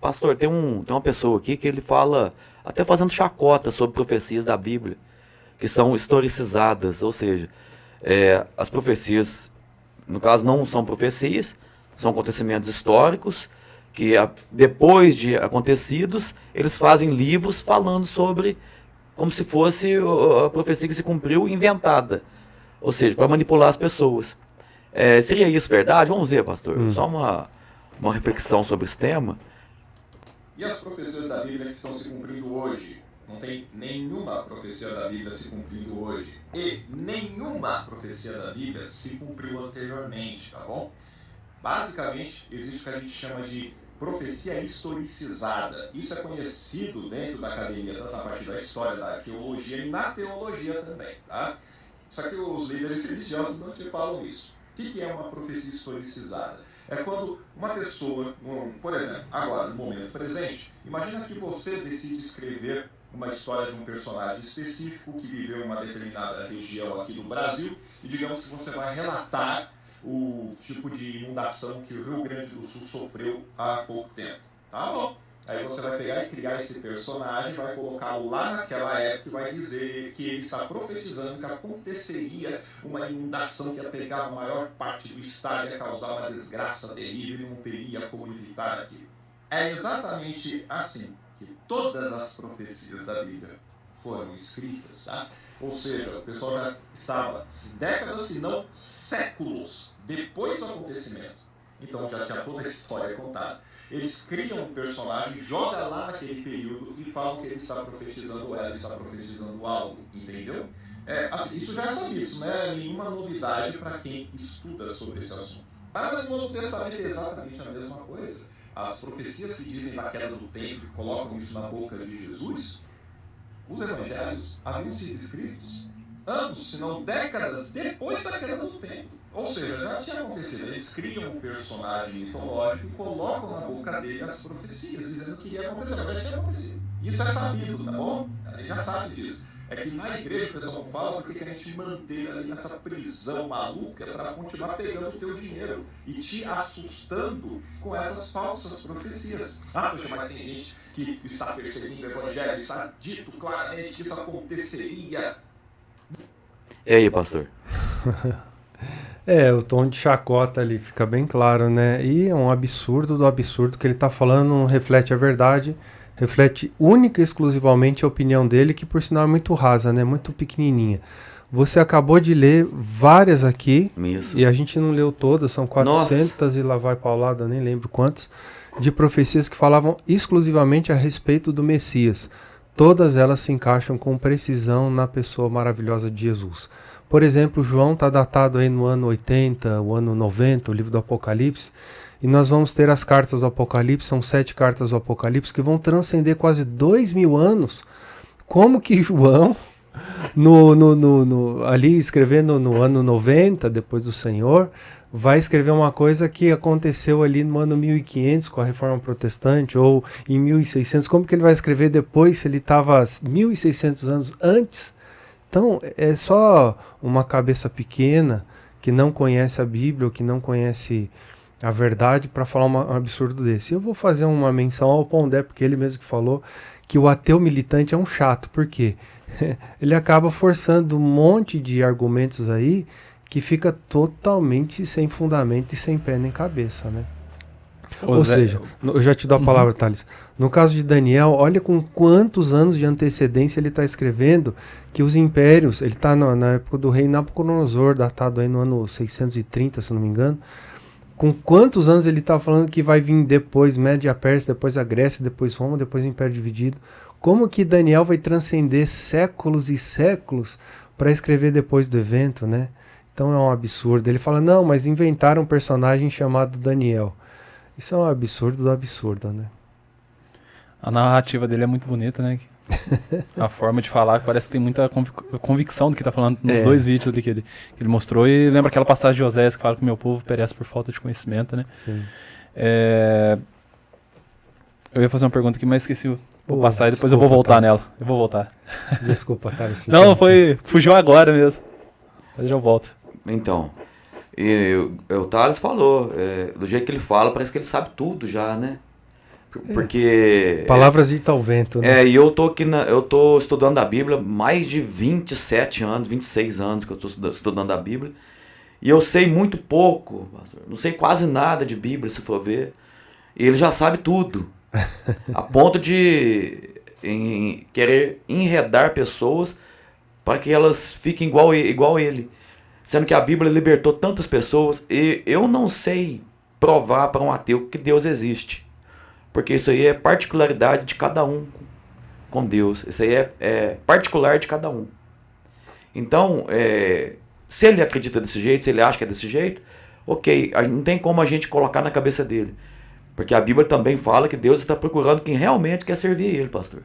pastor, tem uma pessoa aqui que ele fala, até fazendo chacota sobre profecias da Bíblia, que são historicizadas, ou seja, as profecias, no caso não são profecias, são acontecimentos históricos que depois de acontecidos, eles fazem livros falando sobre como se fosse a profecia que se cumpriu inventada. Ou seja, para manipular as pessoas. Seria isso verdade? Vamos ver, pastor. Só uma reflexão sobre esse tema. E as profecias da Bíblia que estão se cumprindo hoje? Não tem nenhuma profecia da Bíblia se cumprindo hoje. E nenhuma profecia da Bíblia se cumpriu anteriormente, tá bom? Basicamente, existe o que a gente chama de profecia historicizada. Isso é conhecido dentro da academia, tanto a partir da história, da arqueologia e na teologia também, tá? Só que os líderes religiosos não te falam isso. O que é uma profecia historicizada? É quando uma pessoa, por exemplo, agora, no momento presente, imagina que você decide escrever uma história de um personagem específico que viveu em uma determinada região aqui do Brasil e digamos que você vai relatar o tipo de inundação que o Rio Grande do Sul sofreu há pouco tempo. Tá bom? Aí você vai pegar e criar esse personagem, vai colocá-lo lá naquela época e vai dizer que ele está profetizando que aconteceria uma inundação que ia pegar a maior parte do estado e ia causar uma desgraça terrível e não teria como evitar aquilo. É exatamente assim que todas as profecias da Bíblia foram escritas, tá? Ou seja, o pessoal já estava décadas, se não séculos, depois do acontecimento. Então já tinha toda a história contada. Eles criam um personagem, jogam lá naquele período e falam que ele está profetizando ou ela está profetizando algo, entendeu? Assim, isso já é sabido, isso não é nenhuma novidade para quem estuda sobre esse assunto. Para o Novo Testamento é exatamente a mesma coisa. As profecias que dizem da queda do templo e colocam isso na boca de Jesus, os evangelhos haviam sido escritos anos, se não décadas, depois da queda do templo. Ou seja, já tinha acontecido. Eles criam um personagem mitológico e colocam na boca dele as profecias, dizendo que ia acontecer, mas já tinha acontecido. Isso é sabido, tá bom? A gente já sabe disso. É que na igreja o pessoal não fala porque a gente mantém ali nessa prisão maluca para continuar pegando o teu dinheiro e te assustando com essas falsas profecias. Poxa, mas tem gente que está perseguindo o evangelho, está dito claramente que isso aconteceria. E aí, pastor? O tom de chacota ali fica bem claro, né? E é um absurdo do absurdo que ele está falando, não reflete a verdade, reflete única e exclusivamente a opinião dele, que por sinal é muito rasa, né? Muito pequenininha. Você acabou de ler várias aqui, Isso. E a gente não leu todas, são 400 Nossa. E lá vai paulada, nem lembro quantos, de profecias que falavam exclusivamente a respeito do Messias. Todas elas se encaixam com precisão na pessoa maravilhosa de Jesus. Por exemplo, João está datado aí no ano 80, o ano 90, o livro do Apocalipse, e nós vamos ter as cartas do Apocalipse, são 7 cartas do Apocalipse, que vão transcender quase 2000 anos. Como que João, ali escrevendo no ano 90, depois do Senhor, vai escrever uma coisa que aconteceu ali no ano 1500 com a Reforma Protestante, ou em 1600, como que ele vai escrever depois se ele estava 1600 anos antes? Então, é só uma cabeça pequena que não conhece a Bíblia, ou que não conhece a verdade, para falar um absurdo desse. Eu vou fazer uma menção ao Pondé, porque ele mesmo que falou que o ateu militante é um chato. Por quê? Ele acaba forçando um monte de argumentos aí que fica totalmente sem fundamento e sem pé nem cabeça, né? Ou seja, eu já te dou a palavra, Thales. No caso de Daniel, olha com quantos anos de antecedência ele está escrevendo que os impérios, ele está na época do rei Nabucodonosor, datado aí no ano 630, se não me engano. Com quantos anos ele está falando que vai vir depois Média Pérsia, depois a Grécia, depois Roma, depois o Império Dividido? Como que Daniel vai transcender séculos e séculos para escrever depois do evento, né? Então é um absurdo. Ele fala, não, mas inventaram um personagem chamado Daniel. Isso é um absurdo do absurdo, né? A narrativa dele é muito bonita, né? A forma de falar parece que tem muita convicção do que tá falando nos 2 vídeos ali que ele mostrou. E lembra aquela passagem de Osés que fala que o meu povo perece por falta de conhecimento, né? Sim. Eu ia fazer uma pergunta aqui, mas esqueci. Vou passar e depois eu vou voltar nela. Eu vou voltar. Desculpa, Thales. Não, fugiu agora mesmo. Mas já eu volto. Então, o Thales falou, do jeito que ele fala, parece que ele sabe tudo já, né? Porque... Palavras de tal vento, né? E eu tô aqui, eu tô estudando a Bíblia mais de 27 anos, 26 anos que eu tô estudando a Bíblia. E eu sei muito pouco, pastor. Não sei quase nada de Bíblia, se for ver. E ele já sabe tudo. A ponto de querer enredar pessoas para que elas fiquem igual ele. Sendo que a Bíblia libertou tantas pessoas, e eu não sei provar para um ateu que Deus existe. Porque isso aí é particularidade de cada um com Deus. Isso aí é particular de cada um. Então, se ele acredita desse jeito, se ele acha que é desse jeito, ok, não tem como a gente colocar na cabeça dele. Porque a Bíblia também fala que Deus está procurando quem realmente quer servir ele, pastor.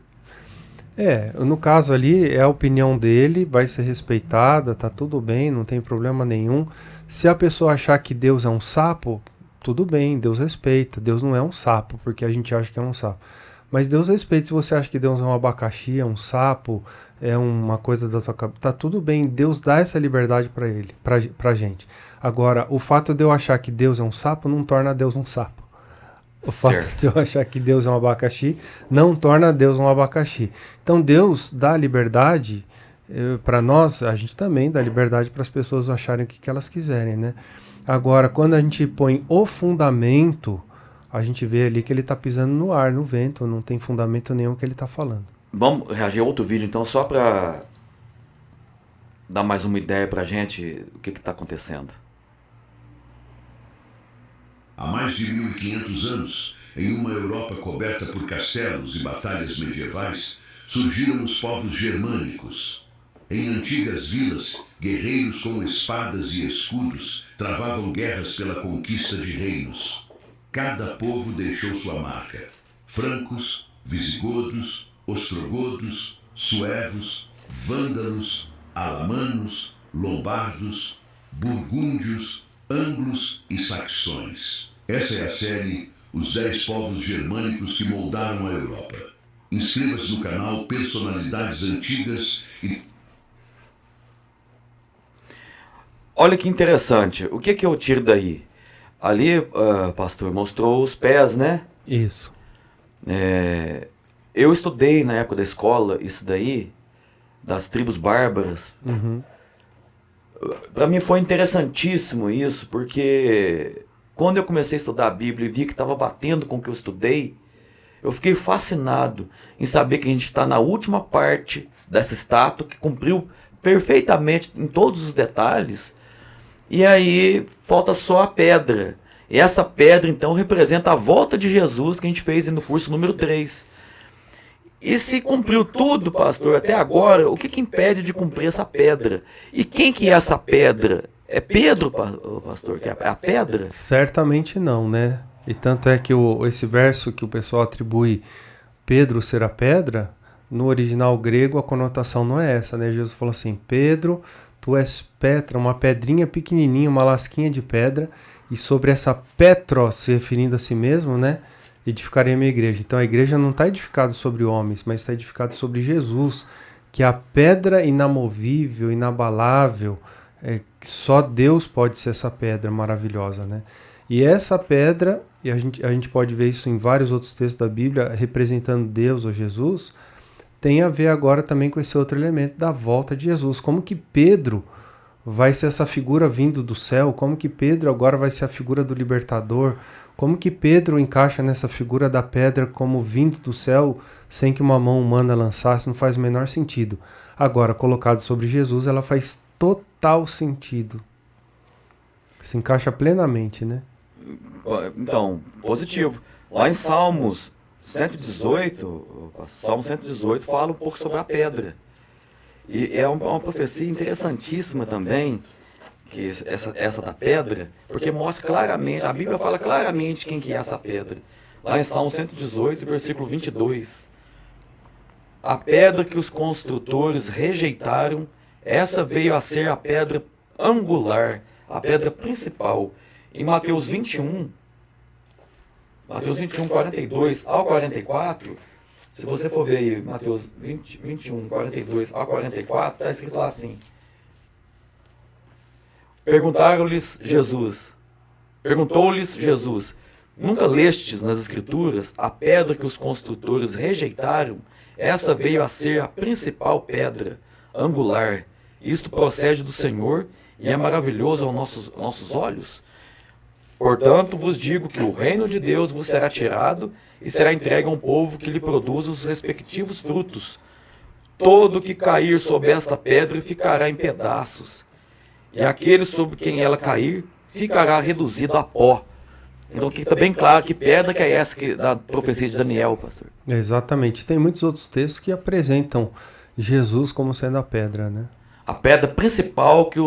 No caso ali, é a opinião dele, vai ser respeitada, tá tudo bem, não tem problema nenhum. Se a pessoa achar que Deus é um sapo, tudo bem, Deus respeita. Deus não é um sapo, porque a gente acha que é um sapo. Mas Deus respeita. Se você acha que Deus é um abacaxi, é um sapo, é uma coisa da tua cabeça, tá tudo bem. Deus dá essa liberdade para ele, pra gente. Agora, o fato de eu achar que Deus é um sapo não torna Deus um sapo. O fato de eu achar que Deus é um abacaxi não torna Deus um abacaxi. Então Deus dá liberdade para nós, a gente também dá liberdade para as pessoas acharem o que elas quiserem, né? Agora, quando a gente põe o fundamento, a gente vê ali que ele está pisando no ar, no vento, não tem fundamento nenhum que ele está falando. Vamos reagir a outro vídeo então, só para dar mais uma ideia para a gente o que está acontecendo. Há mais de 1500 anos, em uma Europa coberta por castelos e batalhas medievais, surgiram os povos germânicos. Em antigas vilas, guerreiros com espadas e escudos travavam guerras pela conquista de reinos. Cada povo deixou sua marca. Francos, visigodos, ostrogodos, suevos, vândalos, alamanos, lombardos, burgúndios, anglos e saxões. Essa é a série Os 10 Povos Germânicos que Moldaram a Europa. Inscreva-se no canal Personalidades Antigas e... Olha que interessante. O que eu tiro daí? Ali, pastor, mostrou os pés, né? Isso. Eu estudei na época da escola isso daí, das tribos bárbaras. Uhum. Para mim foi interessantíssimo isso, porque quando eu comecei a estudar a Bíblia e vi que estava batendo com o que eu estudei, eu fiquei fascinado em saber que a gente está na última parte dessa estátua, que cumpriu perfeitamente em todos os detalhes, e aí falta só a pedra. E essa pedra, então, representa a volta de Jesus que a gente fez no curso número 3. E se cumpriu tudo, pastor, até agora, o que impede de cumprir essa pedra? E quem que é essa pedra? É Pedro, pastor, que é a pedra? Certamente não, né? E tanto é que esse verso que o pessoal atribui Pedro ser a pedra, no original grego a conotação não é essa, né? Jesus falou assim, Pedro, tu és Petra, uma pedrinha pequenininha, uma lasquinha de pedra, e sobre essa Petro, se referindo a si mesmo, né? Edificarei a minha igreja. Então a igreja não está edificada sobre homens, mas está edificada sobre Jesus, que é a pedra inamovível, inabalável, que só Deus pode ser essa pedra maravilhosa, né? E essa pedra, e a gente pode ver isso em vários outros textos da Bíblia, representando Deus ou Jesus, tem a ver agora também com esse outro elemento da volta de Jesus. Como que Pedro vai ser essa figura vindo do céu? Como que Pedro agora vai ser a figura do libertador? Como que Pedro encaixa nessa figura da pedra como vindo do céu sem que uma mão humana lançasse? Não faz o menor sentido. Agora, colocado sobre Jesus, ela faz total sentido. Se encaixa plenamente, né? Então, positivo. Lá em Salmos 118, Salmo 118 fala um pouco sobre a pedra. E é uma profecia interessantíssima também, que essa da pedra, porque mostra claramente, a Bíblia fala claramente quem que é essa pedra. Lá em Salmo 118, versículo 22. A pedra que os construtores rejeitaram, essa veio a ser a pedra angular, a pedra principal. Em Mateus 21, 42 ao 44, se você for ver aí, Mateus 21, 42 ao 44, está escrito lá assim. Perguntou-lhes Jesus, nunca lestes nas Escrituras a pedra que os construtores rejeitaram? Essa veio a ser a principal pedra angular. Isto procede do Senhor e é maravilhoso aos nossos olhos. Portanto, vos digo que o reino de Deus vos será tirado e será entregue a um povo que lhe produz os respectivos frutos. Todo que cair sobre esta pedra ficará em pedaços, e aquele sobre quem ela cair ficará reduzido a pó. Então aqui está bem claro que pedra que é essa da profecia de Daniel, pastor. Exatamente. Tem muitos outros textos que apresentam Jesus como sendo a pedra, né? A pedra principal que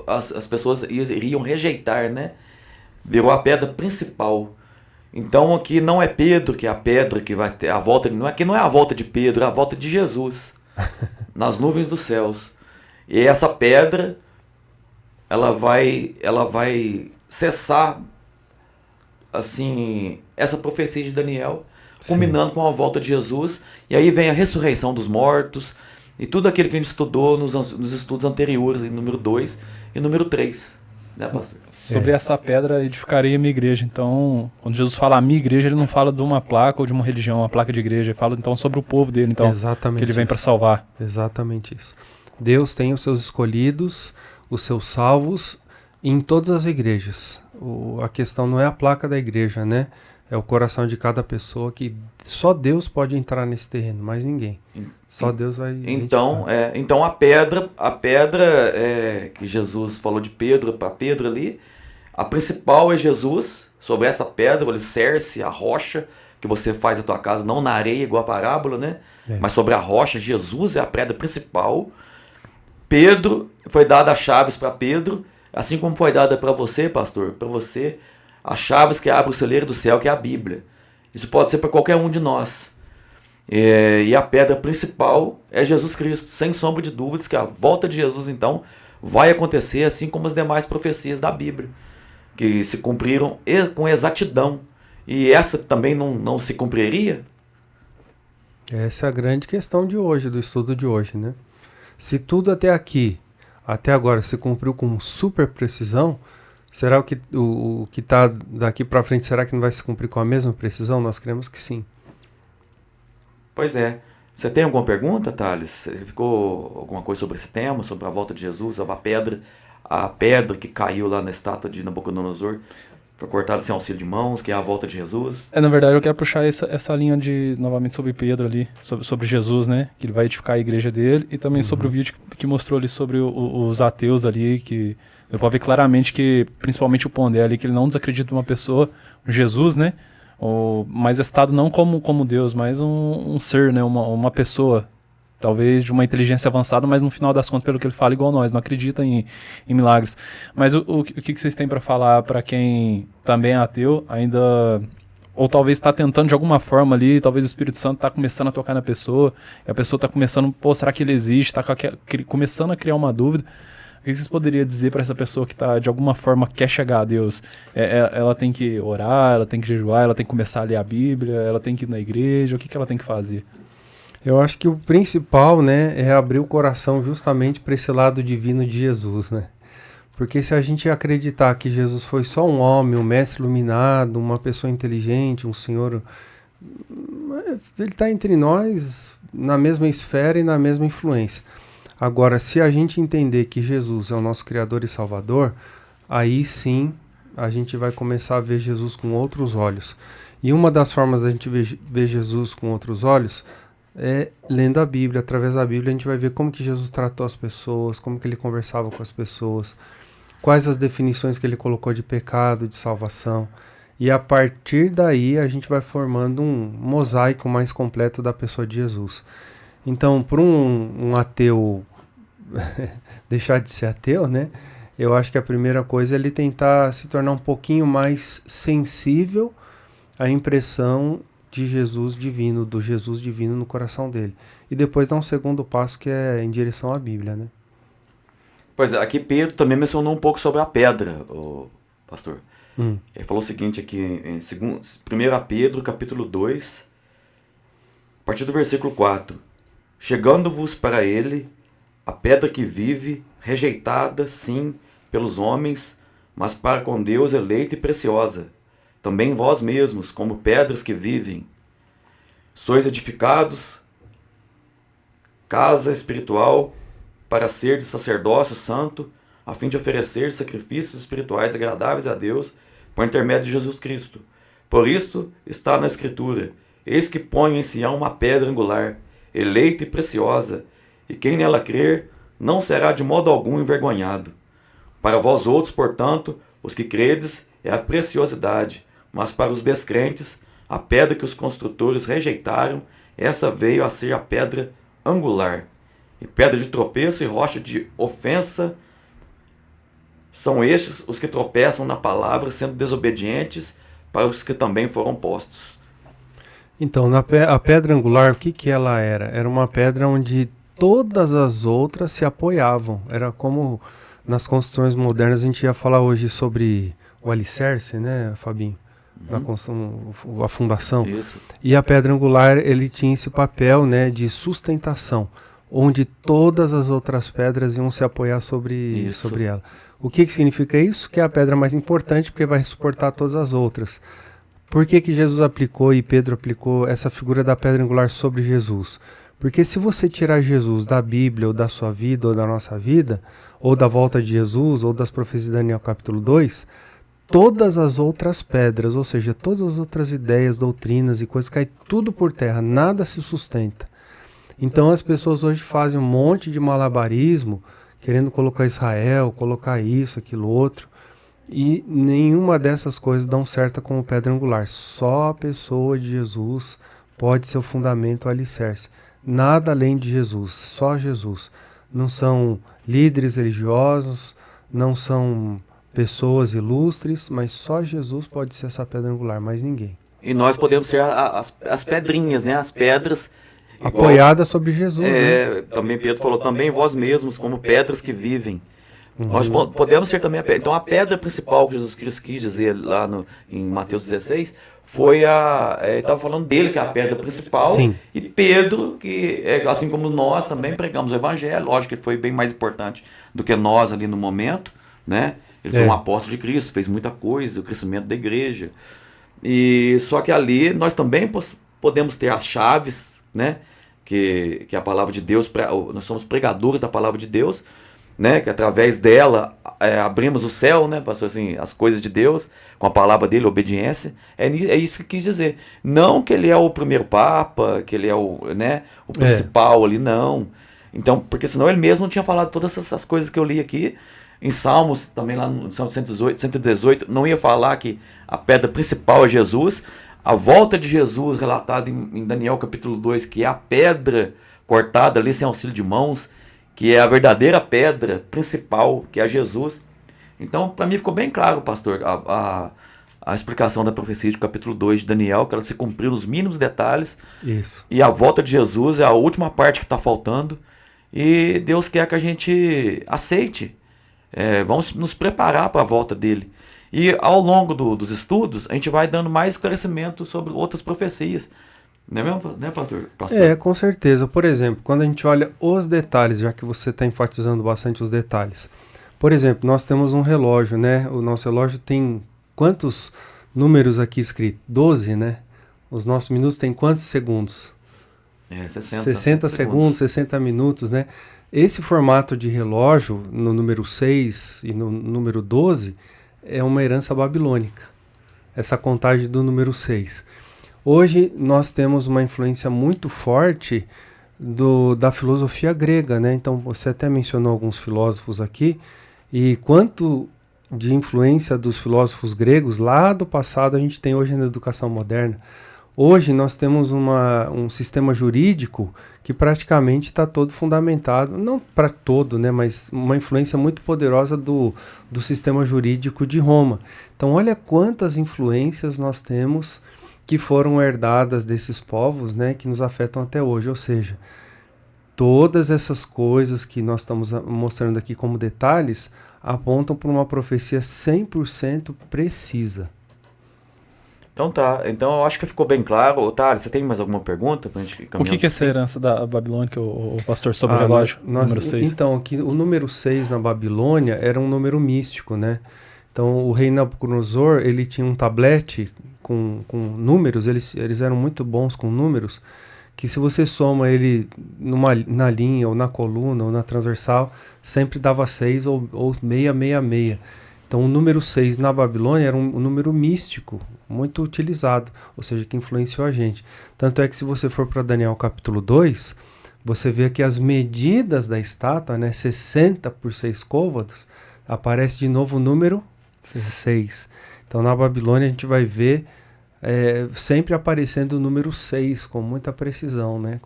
as pessoas iriam rejeitar, né? Virou a pedra principal. Então aqui não é Pedro que é a pedra que vai ter a volta, não é a volta de Pedro, é a volta de Jesus nas nuvens dos céus. E essa pedra ela vai cessar assim essa profecia de Daniel, culminando com a volta de Jesus, e aí vem a ressurreição dos mortos e tudo aquilo que a gente estudou nos estudos anteriores, em número 2 e número 3. Né, pastor? Sobre essa pedra edificarei a minha igreja. Então, quando Jesus fala a minha igreja, ele não fala de uma placa ou de uma religião, uma placa de igreja. Ele fala então sobre o povo dele, então, exatamente que ele vem para salvar. Exatamente isso. Deus tem os seus escolhidos, os seus salvos em todas as igrejas. A questão não é a placa da igreja, né? É o coração de cada pessoa, que só Deus pode entrar nesse terreno, mais ninguém. Só Deus vai então a pedra que Jesus falou de Pedro, para Pedro ali, a principal é Jesus. Sobre essa pedra, o alicerce, a rocha que você faz a tua casa, não na areia igual a parábola, né? Mas sobre a rocha, Jesus é a pedra principal. Pedro, foi dada as chaves para Pedro, assim como foi dada para você, pastor, para você, as chaves que abrem o celeiro do céu, que é a Bíblia. Isso pode ser para qualquer um de nós. E a pedra principal é Jesus Cristo, sem sombra de dúvidas que a volta de Jesus, então, vai acontecer assim como as demais profecias da Bíblia, que se cumpriram com exatidão. E essa também não se cumpriria? Essa é a grande questão de hoje, do estudo de hoje, né? Se tudo até agora, se cumpriu com super precisão, será o que está daqui para frente, será que não vai se cumprir com a mesma precisão? Nós cremos que sim. Pois é. Você tem alguma pergunta, Thales? Ficou alguma coisa sobre esse tema, sobre a volta de Jesus, sobre a pedra que caiu lá na estátua de Nabucodonosor, foi cortada sem auxílio de mãos, que é a volta de Jesus? Na verdade, eu quero puxar essa linha novamente sobre Pedro ali, sobre Jesus, né? Que ele vai edificar a igreja dele, e também sobre o vídeo que mostrou ali sobre os ateus ali, que eu posso ver claramente que, principalmente o Pondé ali, que ele não desacredita de uma pessoa, Jesus, né? Mas é citado não como Deus, mas um ser, né? Uma pessoa, talvez de uma inteligência avançada, mas no final das contas, pelo que ele fala, igual nós, não acredita em milagres. Mas o que vocês têm para falar para quem também é ateu, ainda, ou talvez está tentando de alguma forma ali, talvez o Espírito Santo está começando a tocar na pessoa, e a pessoa está começando, será que ele existe? Está começando a criar uma dúvida. O que vocês poderiam dizer para essa pessoa que de alguma forma quer chegar a Deus? Ela tem que orar, ela tem que jejuar, ela tem que começar a ler a Bíblia, ela tem que ir na igreja, o que ela tem que fazer? Eu acho que o principal, né, é abrir o coração justamente para esse lado divino de Jesus, né? Porque se a gente acreditar que Jesus foi só um homem, um mestre iluminado, uma pessoa inteligente, um senhor, ele está entre nós na mesma esfera e na mesma influência. Agora, se a gente entender que Jesus é o nosso Criador e Salvador, aí sim a gente vai começar a ver Jesus com outros olhos. E uma das formas da gente ver Jesus com outros olhos é lendo a Bíblia. Através da Bíblia a gente vai ver como que Jesus tratou as pessoas, como que ele conversava com as pessoas, quais as definições que ele colocou de pecado, de salvação. E a partir daí a gente vai formando um mosaico mais completo da pessoa de Jesus. Então, para um ateu deixar de ser ateu, né? Eu acho que a primeira coisa é ele tentar se tornar um pouquinho mais sensível à impressão de Jesus divino, do Jesus divino no coração dele. E depois dar um segundo passo, que é em direção à Bíblia, né? Pois é, aqui Pedro também mencionou um pouco sobre a pedra, pastor. Ele falou o seguinte aqui, em 1 Pedro, capítulo 2, a partir do versículo 4. Chegando-vos para ele a pedra que vive, rejeitada, sim, pelos homens, mas para com Deus eleita e preciosa. Também vós mesmos, como pedras que vivem, sois edificados, casa espiritual, para ser de sacerdócio santo, a fim de oferecer sacrifícios espirituais agradáveis a Deus por intermédio de Jesus Cristo. Por isto está na Escritura: eis que ponho em Sião uma pedra angular, eleita e preciosa, e quem nela crer não será de modo algum envergonhado. Para vós outros, portanto, os que credes, é a preciosidade, mas para os descrentes, a pedra que os construtores rejeitaram, essa veio a ser a pedra angular. E pedra de tropeço e rocha de ofensa são estes os que tropeçam na palavra, sendo desobedientes para os que também foram postos. Então, a pedra angular, o que ela era? Era uma pedra onde todas as outras se apoiavam. Era como nas construções modernas, a gente ia falar hoje sobre o alicerce, né, Fabinho? Na construção, a fundação. Isso. E a pedra angular, ele tinha esse papel, né, de sustentação, onde todas as outras pedras iam se apoiar sobre ela. O que significa isso? Que é a pedra mais importante, porque vai suportar todas as outras. Por que Jesus aplicou e Pedro aplicou essa figura da pedra angular sobre Jesus? Porque se você tirar Jesus da Bíblia, ou da sua vida, ou da nossa vida, ou da volta de Jesus, ou das profecias de Daniel capítulo 2, todas as outras pedras, ou seja, todas as outras ideias, doutrinas e coisas, caem tudo por terra, nada se sustenta. Então as pessoas hoje fazem um monte de malabarismo, querendo colocar Israel, colocar isso, aquilo, outro, e nenhuma dessas coisas dão certo como pedra angular. Só a pessoa de Jesus pode ser o fundamento, o alicerce. Nada além de Jesus, só Jesus. Não são líderes religiosos, não são pessoas ilustres, mas só Jesus pode ser essa pedra angular, mais ninguém. E nós podemos ser as pedrinhas, né? As pedras apoiadas sobre Jesus. Né? Também Pedro falou, também vós mesmos, como pedras que vivem. Nós podemos ser também a pedra. Então a pedra principal que Jesus Cristo quis dizer lá em Mateus 16 foi estava falando dele, que é a pedra principal. Sim. E Pedro, que assim como nós também pregamos o evangelho, lógico que ele foi bem mais importante do que nós ali no momento, né? Ele foi um apóstolo de Cristo, fez muita coisa, o crescimento da igreja. E só que ali nós também podemos ter as chaves, né? Que a palavra de Deus, nós somos pregadores da palavra de Deus, né? Que através dela abrimos o céu, né? Pastor, assim, as coisas de Deus, com a palavra dele, obediência. É isso que quis dizer. Não que ele é o primeiro papa, que ele é o principal ali, não. Então, porque senão ele mesmo não tinha falado todas essas coisas que eu li aqui. Em Salmos, também lá no Salmo 118, não ia falar que a pedra principal é Jesus. A volta de Jesus, relatada em Daniel capítulo 2, que é a pedra cortada ali sem auxílio de mãos, que é a verdadeira pedra principal, que é Jesus. Então, para mim ficou bem claro, pastor, a explicação da profecia de capítulo 2 de Daniel, que ela se cumpriu nos mínimos detalhes. Isso. E a volta de Jesus é a última parte que está faltando. E Deus quer que a gente aceite. Vamos nos preparar para a volta dele. E ao longo dos estudos, a gente vai dando mais esclarecimento sobre outras profecias. Não é mesmo, né, pastor? Com certeza. Por exemplo, quando a gente olha os detalhes, já que você está enfatizando bastante os detalhes. Por exemplo, nós temos um relógio, né? O nosso relógio tem quantos números aqui escritos? 12, né? Os nossos minutos têm quantos segundos? 60 segundos, 60 minutos, né? Esse formato de relógio, no número 6 e no número 12, é uma herança babilônica. Essa contagem do número 6. Hoje nós temos uma influência muito forte da filosofia grega, né? Então você até mencionou alguns filósofos aqui, e quanto de influência dos filósofos gregos lá do passado a gente tem hoje na educação moderna. Hoje nós temos um sistema jurídico que praticamente está todo fundamentado, não para todo, né, mas uma influência muito poderosa do sistema jurídico de Roma. Então olha quantas influências nós temos que foram herdadas desses povos, né, que nos afetam até hoje. Ou seja, todas essas coisas que nós estamos mostrando aqui como detalhes apontam para uma profecia 100% precisa. Então tá, então eu acho que ficou bem claro. Otário, você tem mais alguma pergunta pra gente caminhar? O que é essa herança da Babilônia, o pastor, sobre o relógio, número 6? Então, o número 6 na Babilônia era um número místico, né? Então, o rei Nabucodonosor, ele tinha um tablete com números, eles eram muito bons com números, que se você soma ele na linha, ou na coluna, ou na transversal, sempre dava 6 ou 666. Então o número 6 na Babilônia era um número místico, muito utilizado, ou seja, que influenciou a gente. Tanto é que se você for para Daniel capítulo 2, você vê que as medidas da estátua, né, 60 por 6 côvados, aparece de novo o número 6. Então na Babilônia a gente vai ver sempre aparecendo o número 6 com muita precisão, né?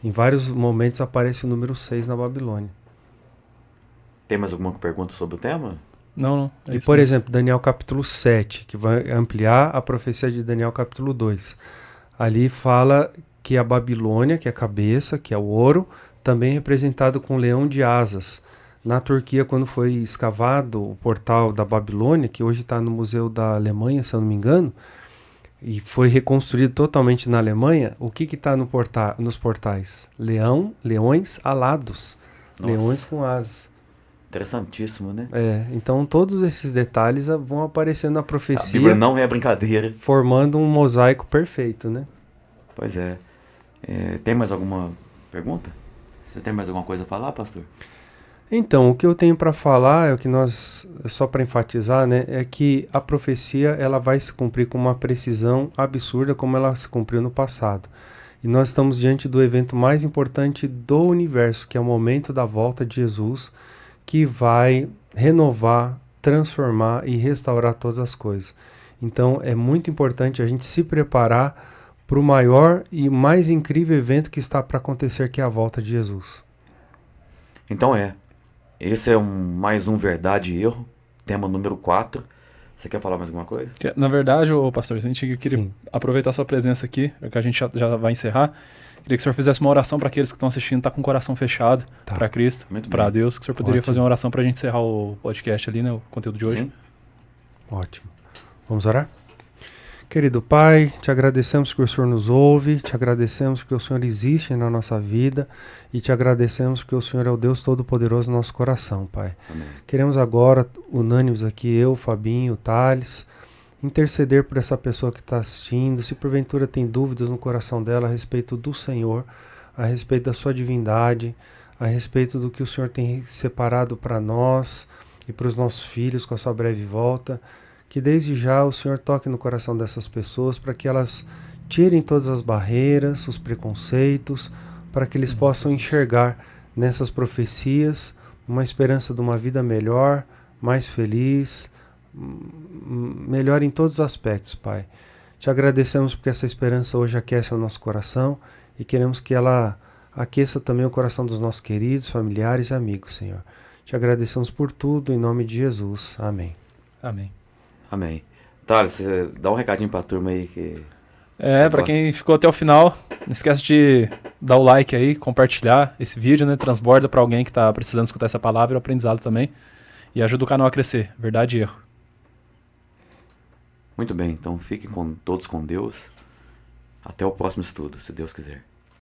Em vários momentos aparece o número 6 na Babilônia. Tem mais alguma pergunta sobre o tema? Não. E por exemplo, Daniel capítulo 7, que vai ampliar a profecia de Daniel capítulo 2. Ali fala que a Babilônia, que é a cabeça, que é o ouro, também é representado com um leão de asas. Na Turquia, quando foi escavado o portal da Babilônia, que hoje está no Museu da Alemanha, se eu não me engano, e foi reconstruído totalmente na Alemanha, o que está nos portais? Leões alados, Nossa. leões com asas. Interessantíssimo, né? Então todos esses detalhes vão aparecendo na A profecia, Bíblia não é brincadeira. formando um mosaico perfeito, né? Pois é. Tem mais alguma pergunta? Você tem mais alguma coisa a falar, pastor? Então, o que eu tenho para falar é o que só para enfatizar, né, é que a profecia ela vai se cumprir com uma precisão absurda como ela se cumpriu no passado. E nós estamos diante do evento mais importante do universo, que é o momento da volta de Jesus, que vai renovar, transformar e restaurar todas as coisas. Então, é muito importante a gente se preparar para o maior e mais incrível evento que está para acontecer, que é a volta de Jesus. Então esse é mais um Verdade e Erro, tema número 4. Você quer falar mais alguma coisa? Na verdade, pastor, a gente queria Sim. aproveitar a sua presença aqui, que a gente já vai encerrar. Queria que o senhor fizesse uma oração para aqueles que estão assistindo, tá com o coração fechado para Cristo, para Deus, que o senhor poderia fazer uma oração para a gente encerrar o podcast ali, né, o conteúdo de hoje. Sim. Ótimo. Vamos orar? Querido Pai, te agradecemos que o Senhor nos ouve, te agradecemos que o Senhor existe na nossa vida e te agradecemos que o Senhor é o Deus Todo-Poderoso no nosso coração, Pai. Amém. Queremos agora, unânimes aqui, eu, Fabinho, Thales, interceder por essa pessoa que está assistindo, se porventura tem dúvidas no coração dela a respeito do Senhor, a respeito da sua divindade, a respeito do que o Senhor tem separado para nós e para os nossos filhos com a sua breve volta, que desde já o Senhor toque no coração dessas pessoas para que elas tirem todas as barreiras, os preconceitos, para que eles possam enxergar nessas profecias uma esperança de uma vida melhor, mais feliz, melhor em todos os aspectos, Pai. Te agradecemos porque essa esperança hoje aquece o nosso coração e queremos que ela aqueça também o coração dos nossos queridos, familiares e amigos, Senhor. Te agradecemos por tudo, em nome de Jesus. Amém. Amém. Amém. Thales, você dá um recadinho pra turma aí que... Para quem ficou até o final, não esquece de dar o like aí, compartilhar esse vídeo, né? Transborda para alguém que está precisando escutar essa palavra e o aprendizado também. E ajuda o canal a crescer. Verdade e Erro. Muito bem, então fiquem todos com Deus. Até o próximo estudo, se Deus quiser.